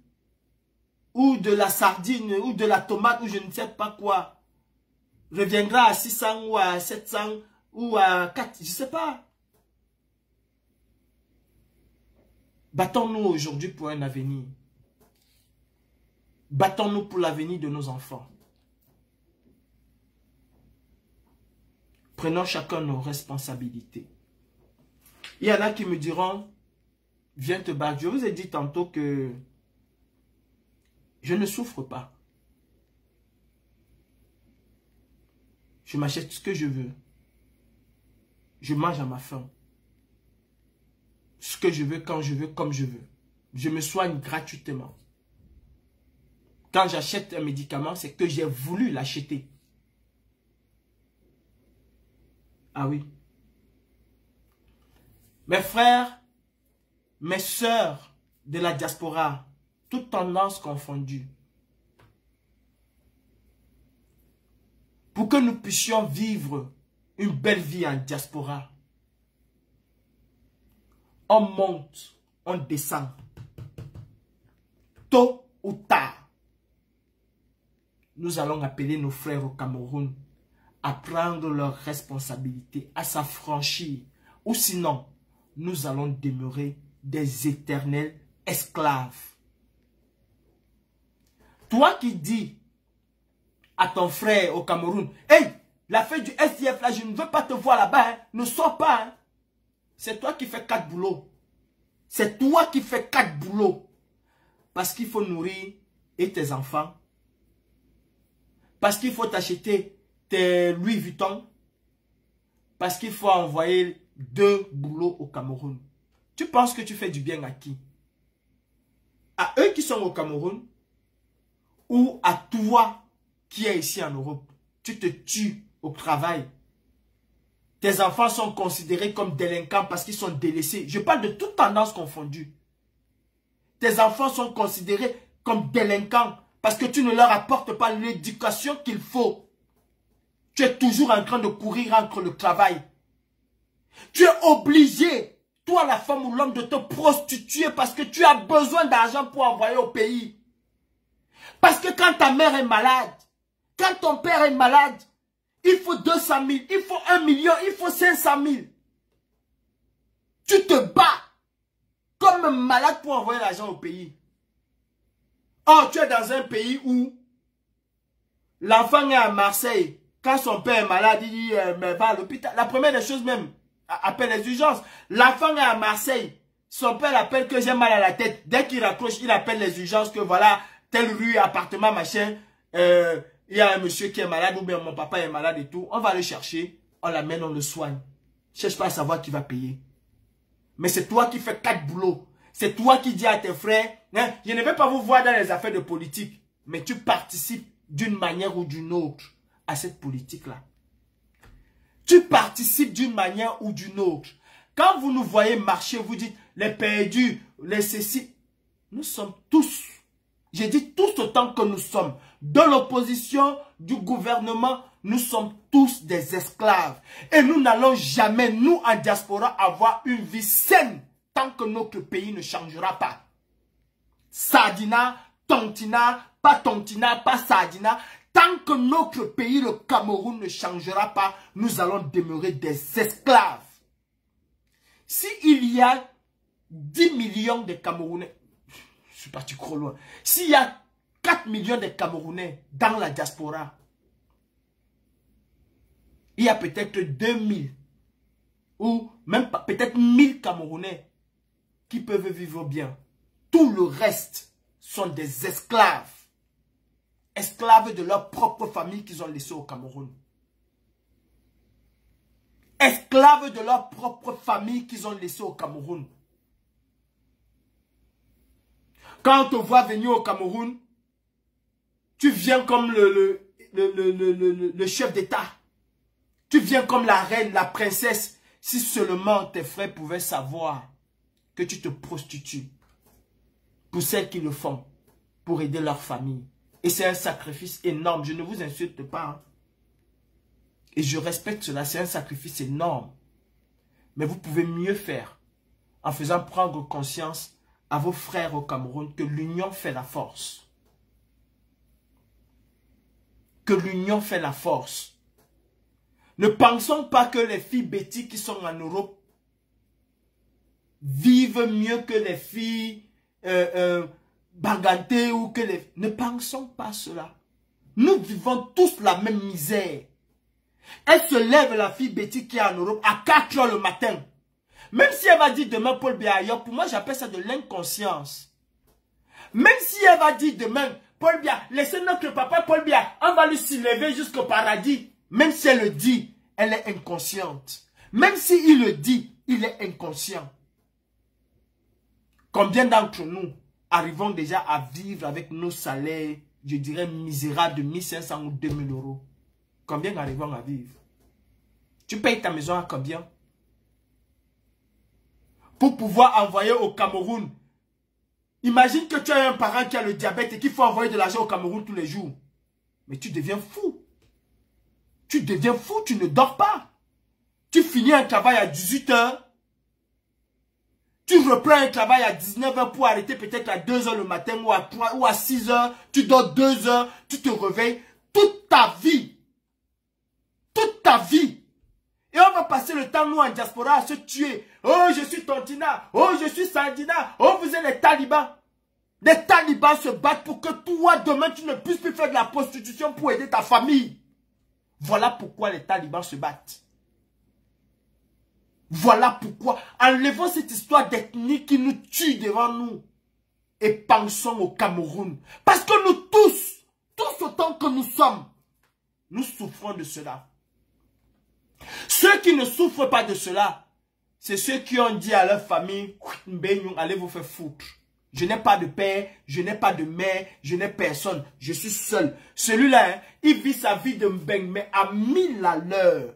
ou de la sardine ou de la tomate ou je ne sais pas quoi reviendra à 600 ou à 700 ou à 4, je ne sais pas. Battons-nous aujourd'hui pour un avenir. Battons-nous pour l'avenir de nos enfants. Prenons chacun nos responsabilités. Il y en a qui me diront, viens te battre. Je vous ai dit tantôt que je ne souffre pas. Je m'achète ce que je veux. Je mange à ma faim. Ce que je veux, quand je veux, comme je veux. Je me soigne gratuitement. Quand j'achète un médicament, c'est que j'ai voulu l'acheter. Ah oui. Mes frères, mes sœurs de la diaspora, toutes tendances confondues, pour que nous puissions vivre une belle vie en diaspora, on monte, on descend. Tôt ou tard, nous allons appeler nos frères au Cameroun à prendre leurs responsabilités, à s'affranchir. Ou sinon, nous allons demeurer des éternels esclaves. Toi qui dis à ton frère au Cameroun, hey, la fête du SDF là, je ne veux pas te voir là-bas, hein. Ne sors pas. Hein. C'est toi qui fais 4 boulots. C'est toi qui fais 4 boulots. Parce qu'il faut nourrir et tes enfants. Parce qu'il faut t'acheter tes Louis Vuitton. Parce qu'il faut envoyer 2 boulots au Cameroun. Tu penses que tu fais du bien à qui? À eux qui sont au Cameroun ou à toi qui es ici en Europe? Tu te tues au travail. Tes enfants sont considérés comme délinquants parce qu'ils sont délaissés. Je parle de toutes tendances confondues. Tes enfants sont considérés comme délinquants parce que tu ne leur apportes pas l'éducation qu'il faut. Tu es toujours en train de courir entre le travail. Tu es obligé, toi la femme ou l'homme, de te prostituer parce que tu as besoin d'argent pour envoyer au pays. Parce que quand ta mère est malade, quand ton père est malade, il faut 200 000, il faut 1 million, il faut 500 000. Tu te bats comme un malade pour envoyer l'argent au pays. Oh, tu es dans un pays où l'enfant est à Marseille. Quand son père est malade, il dit, mais va à l'hôpital. La première des choses même, appelle les urgences. L'enfant est à Marseille. Son père appelle que j'ai mal à la tête. Dès qu'il raccroche, il appelle les urgences que voilà, telle rue, appartement, machin. Il y a un monsieur qui est malade ou bien mon papa est malade et tout. On va le chercher, on l'amène, on le soigne. Cherche pas à savoir qui va payer. Mais c'est toi qui fais 4 boulots. C'est toi qui dis à tes frères, hein, je ne vais pas vous voir dans les affaires de politique. Mais tu participes d'une manière ou d'une autre à cette politique-là. Tu participes d'une manière ou d'une autre. Quand vous nous voyez marcher, vous dites, les perdus, les ceci. Nous sommes tous, j'ai dit tous autant que nous sommes, de l'opposition, du gouvernement, nous sommes tous des esclaves. Et nous n'allons jamais, nous en diaspora, avoir une vie saine tant que notre pays ne changera pas. Sardina, Tontina, pas Sardina. Tant que notre pays, le Cameroun, ne changera pas, nous allons demeurer des esclaves. S'il y a 10 millions de Camerounais, je suis parti trop loin. S'il y a 4 millions de Camerounais dans la diaspora, il y a peut-être 2000 ou même peut-être 1000 Camerounais qui peuvent vivre bien. Tout le reste sont des esclaves. Esclaves de leur propre famille qu'ils ont laissé au Cameroun. Esclaves de leur propre famille qu'ils ont laissé au Cameroun. Quand on te voit venir au Cameroun, tu viens comme le chef d'État. Tu viens comme la reine, la princesse. Si seulement tes frères pouvaient savoir que tu te prostitues pour celles qui le font, pour aider leur famille. Et c'est un sacrifice énorme. Je ne vous insulte pas. Hein. Et je respecte cela. C'est un sacrifice énorme. Mais vous pouvez mieux faire en faisant prendre conscience à vos frères au Cameroun que l'union fait la force. Que l'union fait la force. Ne pensons pas que les filles bêtises qui sont en Europe vivent mieux que les filles bagantées ou que les... Ne pensons pas cela. Nous vivons tous la même misère. Elle se lève, la fille bêtise qui est en Europe, à 4 h le matin. Même si elle va dire demain Paul Biya ailleurs, pour moi j'appelle ça de l'inconscience. Même si elle va dire demain Paul Biya, laissez notre papa Paul Biya, on va lui s'élever jusqu'au paradis. Même si elle le dit, elle est inconsciente. Même s'il le dit, il est inconscient. Combien d'entre nous arrivons déjà à vivre avec nos salaires, je dirais misérables de 1500 ou 2000 euros? Combien arrivons à vivre? Tu payes ta maison à combien? Pour pouvoir envoyer au Cameroun. Imagine que tu as un parent qui a le diabète et qu'il faut envoyer de l'argent au Cameroun tous les jours. Mais tu deviens fou. Tu deviens fou, tu ne dors pas. Tu finis un travail à 18 h. Tu reprends un travail à 19 h pour arrêter peut-être à 2 h le matin ou à 3 ou à 6 h. Tu dors 2 h, tu te réveilles toute ta vie. Toute ta vie. Et on va passer le temps, nous, en diaspora, à se tuer. Oh, je suis Tontina. Oh, je suis Sandina. Oh, vous êtes les talibans. Les talibans se battent pour que toi, demain, tu ne puisses plus faire de la prostitution pour aider ta famille. Voilà pourquoi les talibans se battent. Voilà pourquoi, enlevons cette histoire d'ethnie qui nous tue devant nous et pensons au Cameroun. Parce que nous tous autant que nous sommes, nous souffrons de cela. Ceux qui ne souffrent pas de cela, c'est ceux qui ont dit à leur famille, allez vous faire foutre. Je n'ai pas de père, je n'ai pas de mère, je n'ai personne, je suis seul. Celui-là, hein, il vit sa vie de mbeng, mais à 1000 à l'heure.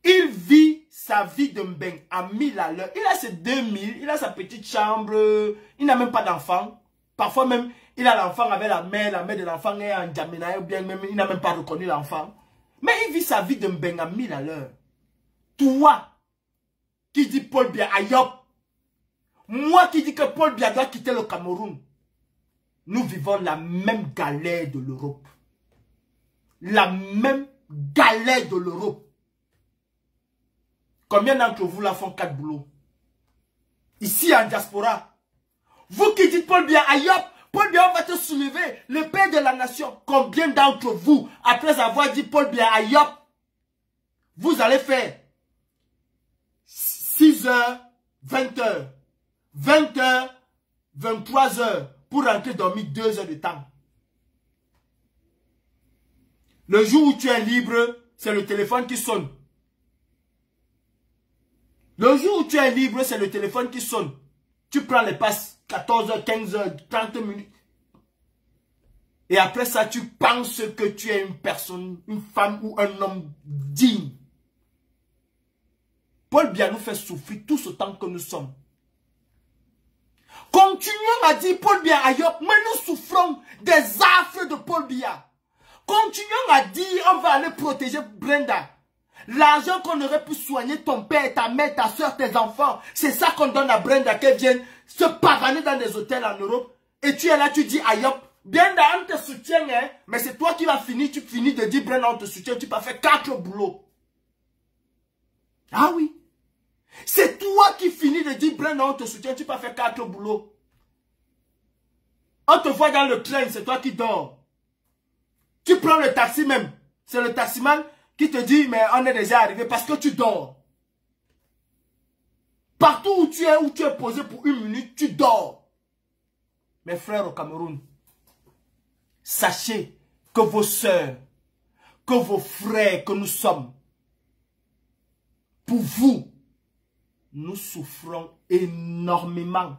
Il vit sa vie de mbeng à 1000 à l'heure. Il a ses 2000, il a sa petite chambre, il n'a même pas d'enfant. Parfois même, il a l'enfant avec la mère de l'enfant est en Djamena, ou bien même, il n'a même pas reconnu l'enfant. Mais il vit sa vie de mbeng à 1000 à l'heure. Toi, qui dit Paul Biya Ayop, moi qui dis que Paul Biya doit quitter le Cameroun, nous vivons la même galère de l'Europe. La même galère de l'Europe. Combien d'entre vous là font 4 boulots? Ici en diaspora. Vous qui dites Paul Biya Ayop, Paul Biya va te soulever, le père de la nation. Combien d'entre vous, après avoir dit Paul Biya Ayop, vous allez faire 6 h, 20 h, 20 h, 23 h pour rentrer dormir 2 heures de temps. Le jour où tu es libre, c'est le téléphone qui sonne. Le jour où tu es libre, c'est le téléphone qui sonne. Tu prends les passes 14 h, 15 h, 30 minutes. Et après ça, tu penses que tu es une personne, une femme ou un homme digne. Paul Biya nous fait souffrir tout ce temps que nous sommes. Continuons à dire Paul Biya Ayop, mais nous souffrons des affres de Paul Biya. Continuons à dire on va aller protéger Brenda. L'argent qu'on aurait pu soigner ton père, ta mère, ta soeur, tes enfants, c'est ça qu'on donne à Brenda qu'elle vienne se pavaner dans des hôtels en Europe. Et tu es là, tu dis Ayop, Brenda, on te soutient, hein, mais c'est toi qui vas finir, tu finis de dire Brenda, on te soutient, tu vas faire 4 boulots. Ah oui. C'est toi qui finis de dire Brenda, on te soutient, tu vas faire 4 boulots. On te voit dans le train, c'est toi qui dors. Tu prends le taxi même. C'est le taximan qui te dit, mais on est déjà arrivé parce que tu dors. Partout où tu es posé pour 1 minute, tu dors. Mes frères au Cameroun, sachez que vos sœurs, que vos frères que nous sommes, pour vous, nous souffrons énormément.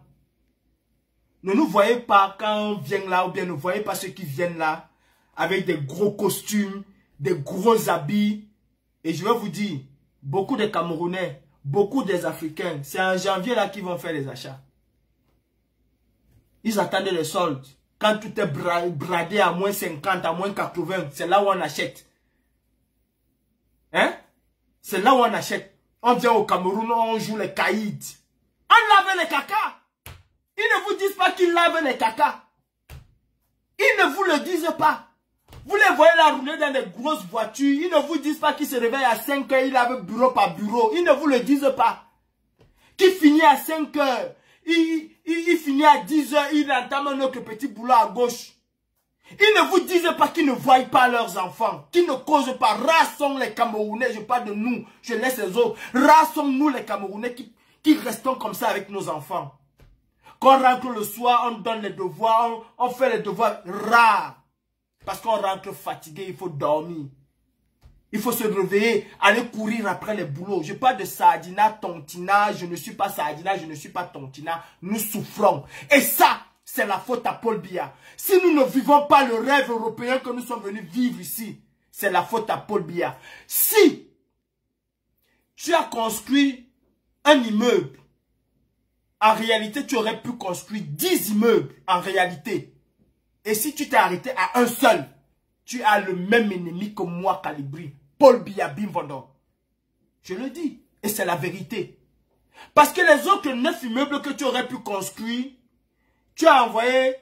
Ne nous voyez pas quand on vient là, ou bien ne voyez pas ceux qui viennent là, avec des gros costumes, des gros habits. Et je vais vous dire, beaucoup de Camerounais, beaucoup des Africains, c'est en janvier là qu'ils vont faire les achats. Ils attendent les soldes. Quand tout est bradé à moins 50, à moins 80, c'est là où on achète. Hein? C'est là où on achète. On vient au Cameroun, on joue les caïds. On lave les caca. Ils ne vous disent pas qu'ils lavent les caca. Ils ne vous le disent pas. Vous les voyez là rouler dans des grosses voitures. Ils ne vous disent pas qu'ils se réveillent à 5 h, ils lavent bureau par bureau. Ils ne vous le disent pas. Qui finit à 5 h, il finit à 10 h, il entame un autre petit boulot à gauche. Ils ne vous disent pas qu'ils ne voient pas leurs enfants, qu'ils ne causent pas. Rares sont les Camerounais, je parle de nous, je laisse les autres. Rares sont nous les Camerounais qui restons comme ça avec nos enfants. Quand on rentre le soir, on donne les devoirs, on fait les devoirs rares. Parce qu'on rentre fatigué, il faut dormir. Il faut se réveiller, aller courir après les boulots. Je parle de Sardina, Tontina, je ne suis pas Sardina, je ne suis pas Tontina. Nous souffrons. Et ça, c'est la faute à Paul Biya. Si nous ne vivons pas le rêve européen que nous sommes venus vivre ici, c'est la faute à Paul Biya. Si tu as construit un immeuble. En réalité, tu aurais pu construire 10 immeubles en réalité. Et si tu t'es arrêté à un seul, tu as le même ennemi que moi, Calibri. Paul Biya Bimvondor. Je le dis. Et c'est la vérité. Parce que les autres 9 immeubles que tu aurais pu construire, tu as envoyé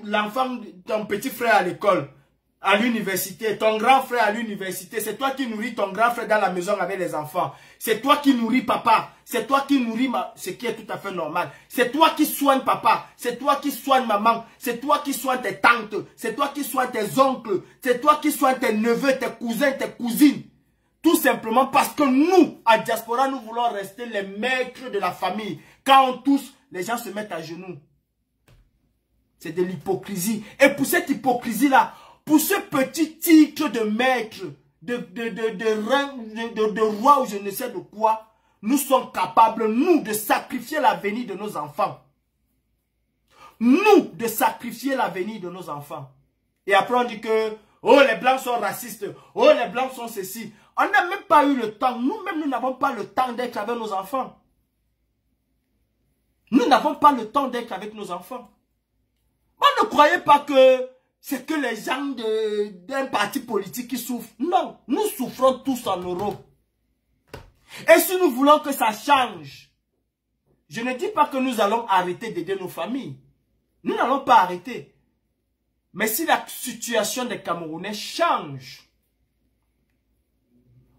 l'enfant, ton petit frère à l'école, à l'université, ton grand frère à l'université. C'est toi qui nourris ton grand frère dans la maison avec les enfants. C'est toi qui nourris papa. C'est toi qui nourris ce qui est tout à fait normal. C'est toi qui soignes papa. C'est toi qui soignes maman. C'est toi qui soignes tes tantes. C'est toi qui soignes tes oncles. C'est toi qui soignes tes neveux, tes cousins, tes cousines. Tout simplement parce que nous, à Diaspora, nous voulons rester les maîtres de la famille. Quand on tousse, les gens se mettent à genoux. C'est de l'hypocrisie. Et pour cette hypocrisie-là, pour ce petit titre de maître, de roi ou je ne sais de quoi, nous sommes capables, nous, de sacrifier l'avenir de nos enfants. Nous, de sacrifier l'avenir de nos enfants. Et après on dit que, oh, les blancs sont racistes, oh, les blancs sont ceci. On n'a même pas eu le temps, nous-mêmes, nous n'avons pas le temps d'être avec nos enfants. Nous n'avons pas le temps d'être avec nos enfants. On ne croyez pas que c'est que les gens d'un parti politique qui souffrent. Non, nous souffrons tous en Europe. Et si nous voulons que ça change, je ne dis pas que nous allons arrêter d'aider nos familles. Nous n'allons pas arrêter. Mais si la situation des Camerounais change,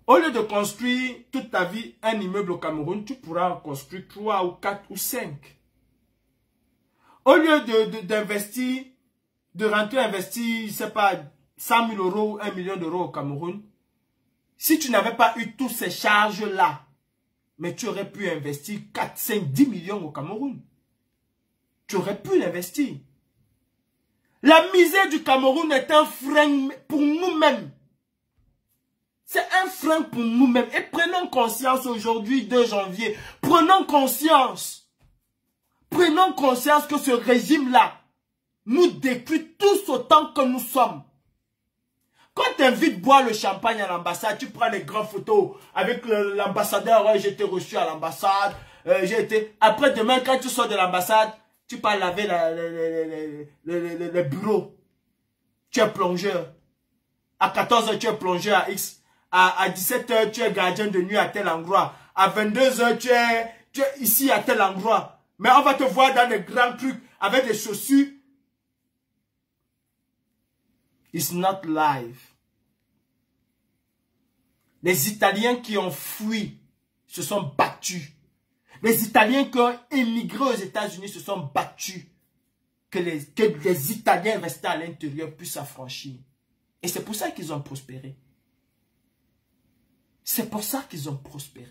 au lieu de construire toute ta vie un immeuble au Cameroun, tu pourras en construire 3 ou 4 ou 5. Au lieu d'investir, de rentrer investir, je ne sais pas, 100 000 euros, 1 million d'euros au Cameroun, si tu n'avais pas eu toutes ces charges-là, mais tu aurais pu investir 4, 5, 10 millions au Cameroun. Tu aurais pu l'investir. La misère du Cameroun est un frein pour nous-mêmes. C'est un frein pour nous-mêmes. Et prenons conscience aujourd'hui, 2 janvier. Prenons conscience. Prenons conscience que ce régime-là nous détruit tous autant que nous sommes. Quand tu invites boire le champagne à l'ambassade, tu prends les grandes photos avec l'ambassadeur. Ouais, j'ai été reçu à l'ambassade. Après demain, quand tu sors de l'ambassade, tu pars laver le bureau. Tu es plongeur. À 14 h, tu es plongeur à X. À 17 h, tu es gardien de nuit à tel endroit. À 22 h, tu es ici à tel endroit. Mais on va te voir dans des grands trucs avec des chaussures. It's not life. Les Italiens qui ont fui se sont battus. Les Italiens qui ont émigré aux États-Unis se sont battus. Que les Italiens restés à l'intérieur puissent s'affranchir. Et c'est pour ça qu'ils ont prospéré. C'est pour ça qu'ils ont prospéré.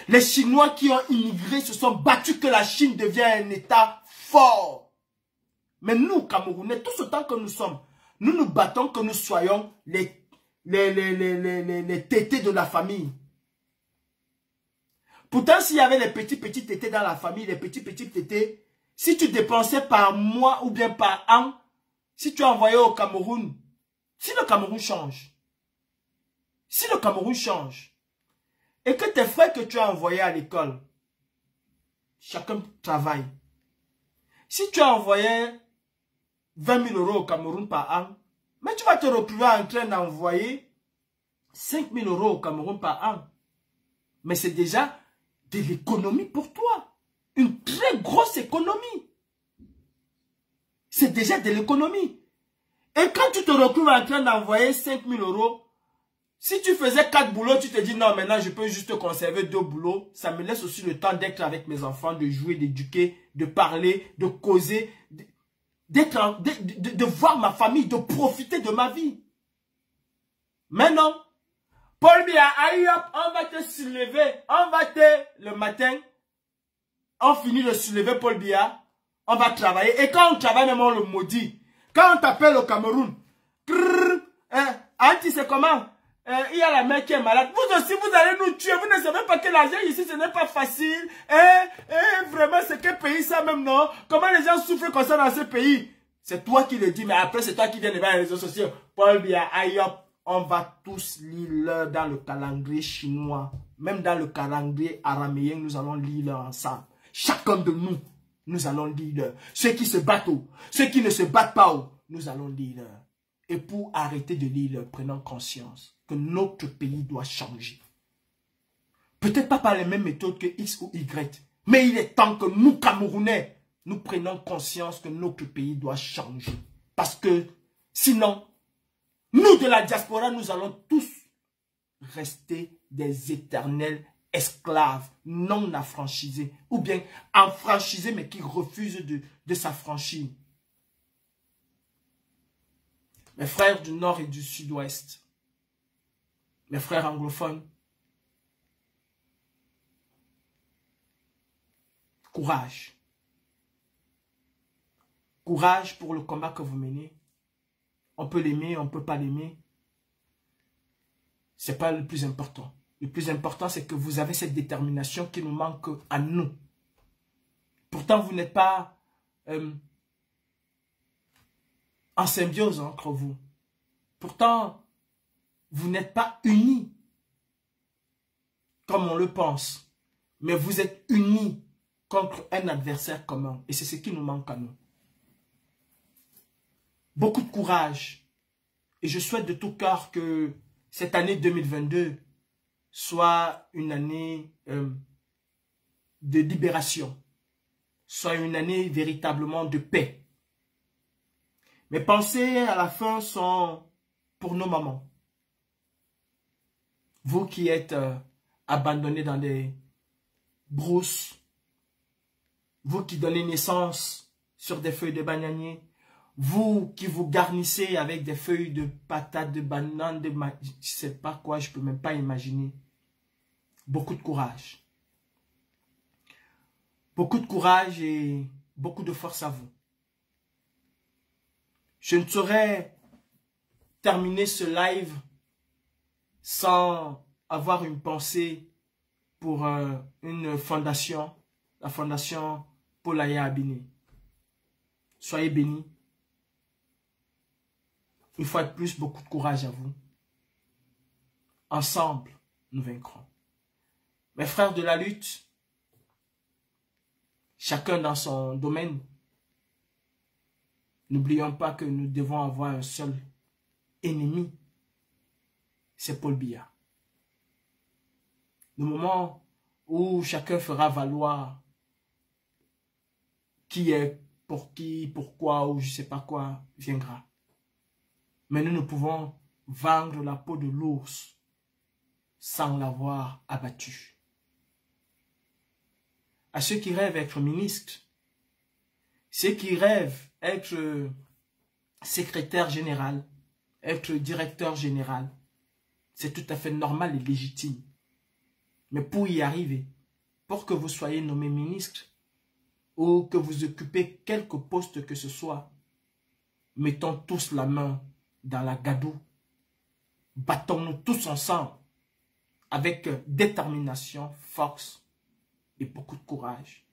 Les Chinois qui ont immigré se sont battus que la Chine devienne un État fort. Mais nous, Camerounais, tout ce temps que nous sommes, nous nous battons que nous soyons les tétés de la famille. Pourtant, s'il y avait les petits tétés dans la famille, les petits tétés, si tu dépensais par mois ou bien par an, si tu envoyais au Cameroun, si le Cameroun change, et que tes frères que tu as envoyés à l'école, chacun travaille. Si tu as envoyé 20 000 euros au Cameroun par an, mais tu vas te retrouver en train d'envoyer 5 000 euros au Cameroun par an. Mais c'est déjà de l'économie pour toi. Une très grosse économie. C'est déjà de l'économie. Et quand tu te retrouves en train d'envoyer 5 000 euros, si tu faisais 4 boulots, tu te dis non, maintenant je peux juste conserver 2 boulots. Ça me laisse aussi le temps d'être avec mes enfants, de jouer, d'éduquer, de parler, de causer, de voir ma famille, de profiter de ma vie. Mais non. Paul Biya, aïe hop, on va te soulever. Le matin, on finit de soulever Paul Biya. On va travailler. Et quand on travaille, même on le maudit. Quand on t'appelle au Cameroun, Anti, c'est comment? Il y a la mère qui est malade. Vous aussi, vous allez nous tuer. Vous ne savez pas que l'argent ici, ce n'est pas facile. Vraiment, c'est quel pays ça même, non? Comment les gens souffrent comme ça dans ce pays? C'est toi qui le dis, mais après, c'est toi qui viens de voir les réseaux sociaux. Paul Biya, aïe hop, on va tous lire dans le calendrier chinois. Même dans le calendrier araméen, nous allons lire ensemble. Chacun de nous, nous allons lire. Ceux qui se battent, ceux qui ne se battent pas, nous allons lire. Et pour arrêter de lire, prenons conscience que notre pays doit changer. Peut-être pas par les mêmes méthodes que X ou Y, mais il est temps que nous, Camerounais, nous prenons conscience que notre pays doit changer. Parce que sinon, nous de la diaspora, nous allons tous rester des éternels esclaves non affranchisés. Ou bien affranchisés mais qui refusent de s'affranchir. Mes frères du Nord et du Sud-Ouest, mes frères anglophones, courage. Courage pour le combat que vous menez. On peut l'aimer, on ne peut pas l'aimer. Ce n'est pas le plus important. Le plus important, c'est que vous avez cette détermination qui nous manque à nous. Pourtant, vous n'êtes pas en symbiose entre vous. Pourtant, vous n'êtes pas unis comme on le pense. Mais vous êtes unis contre un adversaire commun. Et c'est ce qui nous manque à nous. Beaucoup de courage. Et je souhaite de tout cœur que cette année 2022 soit une année de libération. Soit une année véritablement de paix. Mes pensées à la fin sont pour nos mamans. Vous qui êtes abandonnés dans des brousses. Vous qui donnez naissance sur des feuilles de bananier. Vous qui vous garnissez avec des feuilles de patates, de bananes, je ne sais pas quoi, je ne peux même pas imaginer. Beaucoup de courage. Beaucoup de courage et beaucoup de force à vous. Je ne saurais terminer ce live sans avoir une pensée pour une fondation, la fondation Paul Aya Abiné. Soyez bénis. Une fois de plus, beaucoup de courage à vous. Ensemble, nous vaincrons. Mes frères de la lutte, chacun dans son domaine, n'oublions pas que nous devons avoir un seul ennemi, c'est Paul Biya. Le moment où chacun fera valoir qui est pour qui, pourquoi ou je ne sais pas quoi, viendra. Mais nous ne pouvons vendre la peau de l'ours sans l'avoir abattu. À ceux qui rêvent être ministres, ceux qui rêvent être secrétaire général, être directeur général, c'est tout à fait normal et légitime. Mais pour y arriver, pour que vous soyez nommé ministre ou que vous occupez quelque poste que ce soit, mettons tous la main dans la gadoue. Battons-nous tous ensemble avec détermination, force et beaucoup de courage.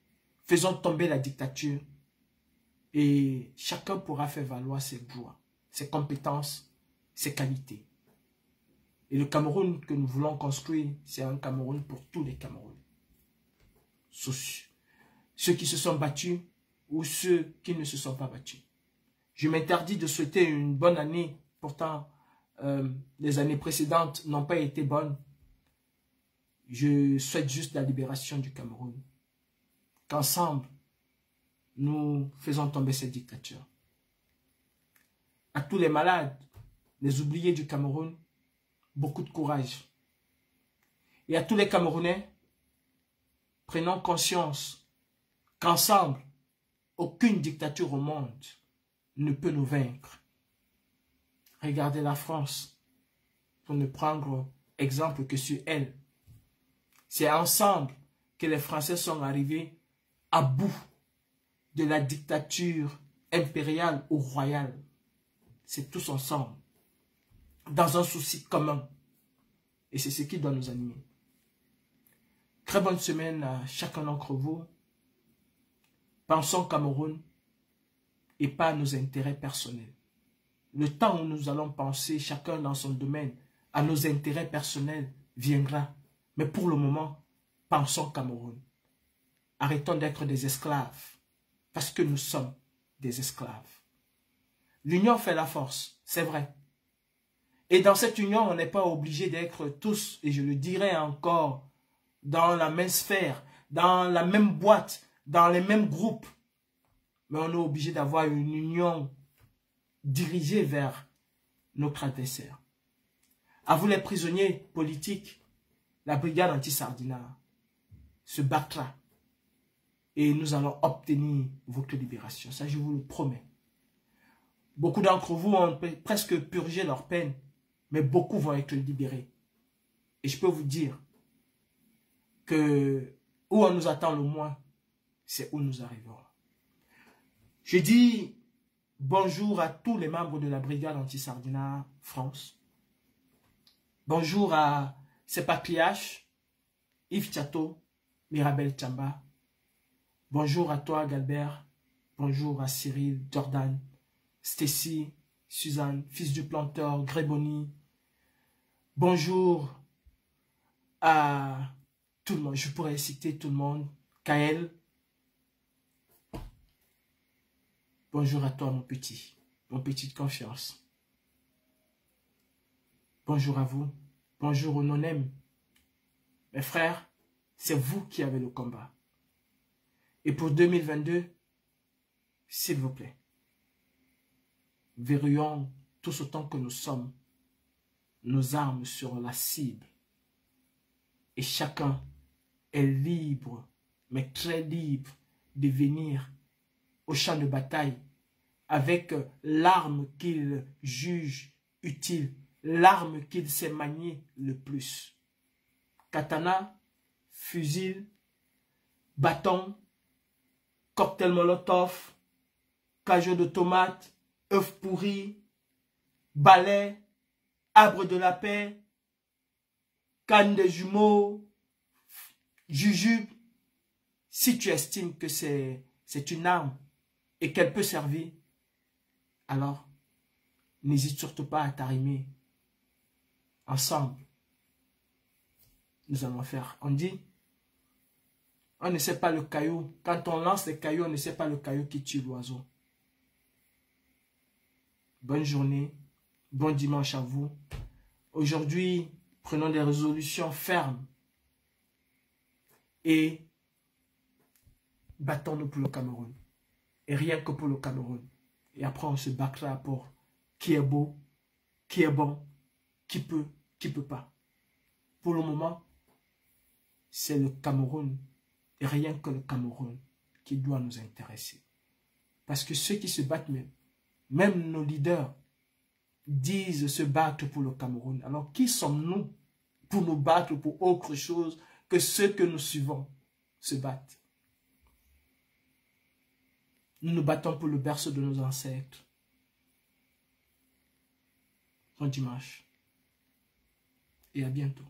Faisons tomber la dictature et chacun pourra faire valoir ses droits, ses compétences, ses qualités. Et le Cameroun que nous voulons construire, c'est un Cameroun pour tous les Camerounais. Ceux qui se sont battus ou ceux qui ne se sont pas battus. Je m'interdis de souhaiter une bonne année. Pourtant, les années précédentes n'ont pas été bonnes. Je souhaite juste la libération du Cameroun. Qu'ensemble, nous faisons tomber cette dictature. À tous les malades, les oubliés du Cameroun, beaucoup de courage. Et à tous les Camerounais, prenons conscience qu'ensemble, aucune dictature au monde ne peut nous vaincre. Regardez la France, pour ne prendre exemple que sur elle. C'est ensemble que les Français sont arrivés à bout de la dictature impériale ou royale. C'est tous ensemble, dans un souci commun. Et c'est ce qui doit nous animer. Très bonne semaine à chacun d'entre vous. Pensons Cameroun et pas à nos intérêts personnels. le temps où nous allons penser, chacun dans son domaine, à nos intérêts personnels, viendra. Mais pour le moment, pensons Cameroun. Arrêtons d'être des esclaves, parce que nous sommes des esclaves. L'union fait la force, c'est vrai. Et dans cette union, on n'est pas obligé d'être tous, et je le dirai encore, dans la même sphère, dans la même boîte, dans les mêmes groupes. Mais on est obligé d'avoir une union dirigée vers notre adversaire. À vous les prisonniers politiques, la brigade anti-Sardinat se battra. Et nous allons obtenir votre libération. Ça, je vous le promets. Beaucoup d'entre vous ont presque purgé leur peine, mais beaucoup vont être libérés. Et je peux vous dire que où on nous attend le moins, c'est où nous arriverons. Je dis bonjour à tous les membres de la brigade anti-Sardinat France. Bonjour à Sepatriache, Yves Tchato, Mirabel Tchamba. Bonjour à toi, Galbert. Bonjour à Cyril, Jordan, Stacy, Suzanne, fils du planteur, Gréboni. Bonjour à tout le monde. Je pourrais citer tout le monde. Kael. Bonjour à toi, mon petit de confiance. Bonjour à vous. Bonjour aux non-aime. Mes frères, c'est vous qui avez le combat. Et pour 2022, s'il vous plaît, verrouillons tous autant que nous sommes nos armes sur la cible. Et chacun est libre, mais très libre, de venir au champ de bataille avec l'arme qu'il juge utile, l'arme qu'il sait manier le plus. Katana, fusil, bâton, cocktail molotov, cajot de tomates, œufs pourris, balai, arbre de la paix, canne de jumeaux, jujube. Si tu estimes que c'est une arme et qu'elle peut servir, alors n'hésite surtout pas à t'arrimer. Ensemble, nous allons faire. On dit, on ne sait pas le caillou. Quand on lance les cailloux, on ne sait pas le caillou qui tue l'oiseau. Bonne journée, bon dimanche à vous. Aujourd'hui, prenons des résolutions fermes et battons-nous pour le Cameroun. Et rien que pour le Cameroun. Et après, on se battra pour qui est beau, qui est bon, qui peut pas. Pour le moment, c'est le Cameroun et rien que le Cameroun qui doit nous intéresser. Parce que ceux qui se battent même nos leaders, disent se battre pour le Cameroun. Alors qui sommes-nous pour nous battre pour autre chose que ceux que nous suivons se battent? Nous nous battons pour le berceau de nos ancêtres. Bon dimanche et à bientôt.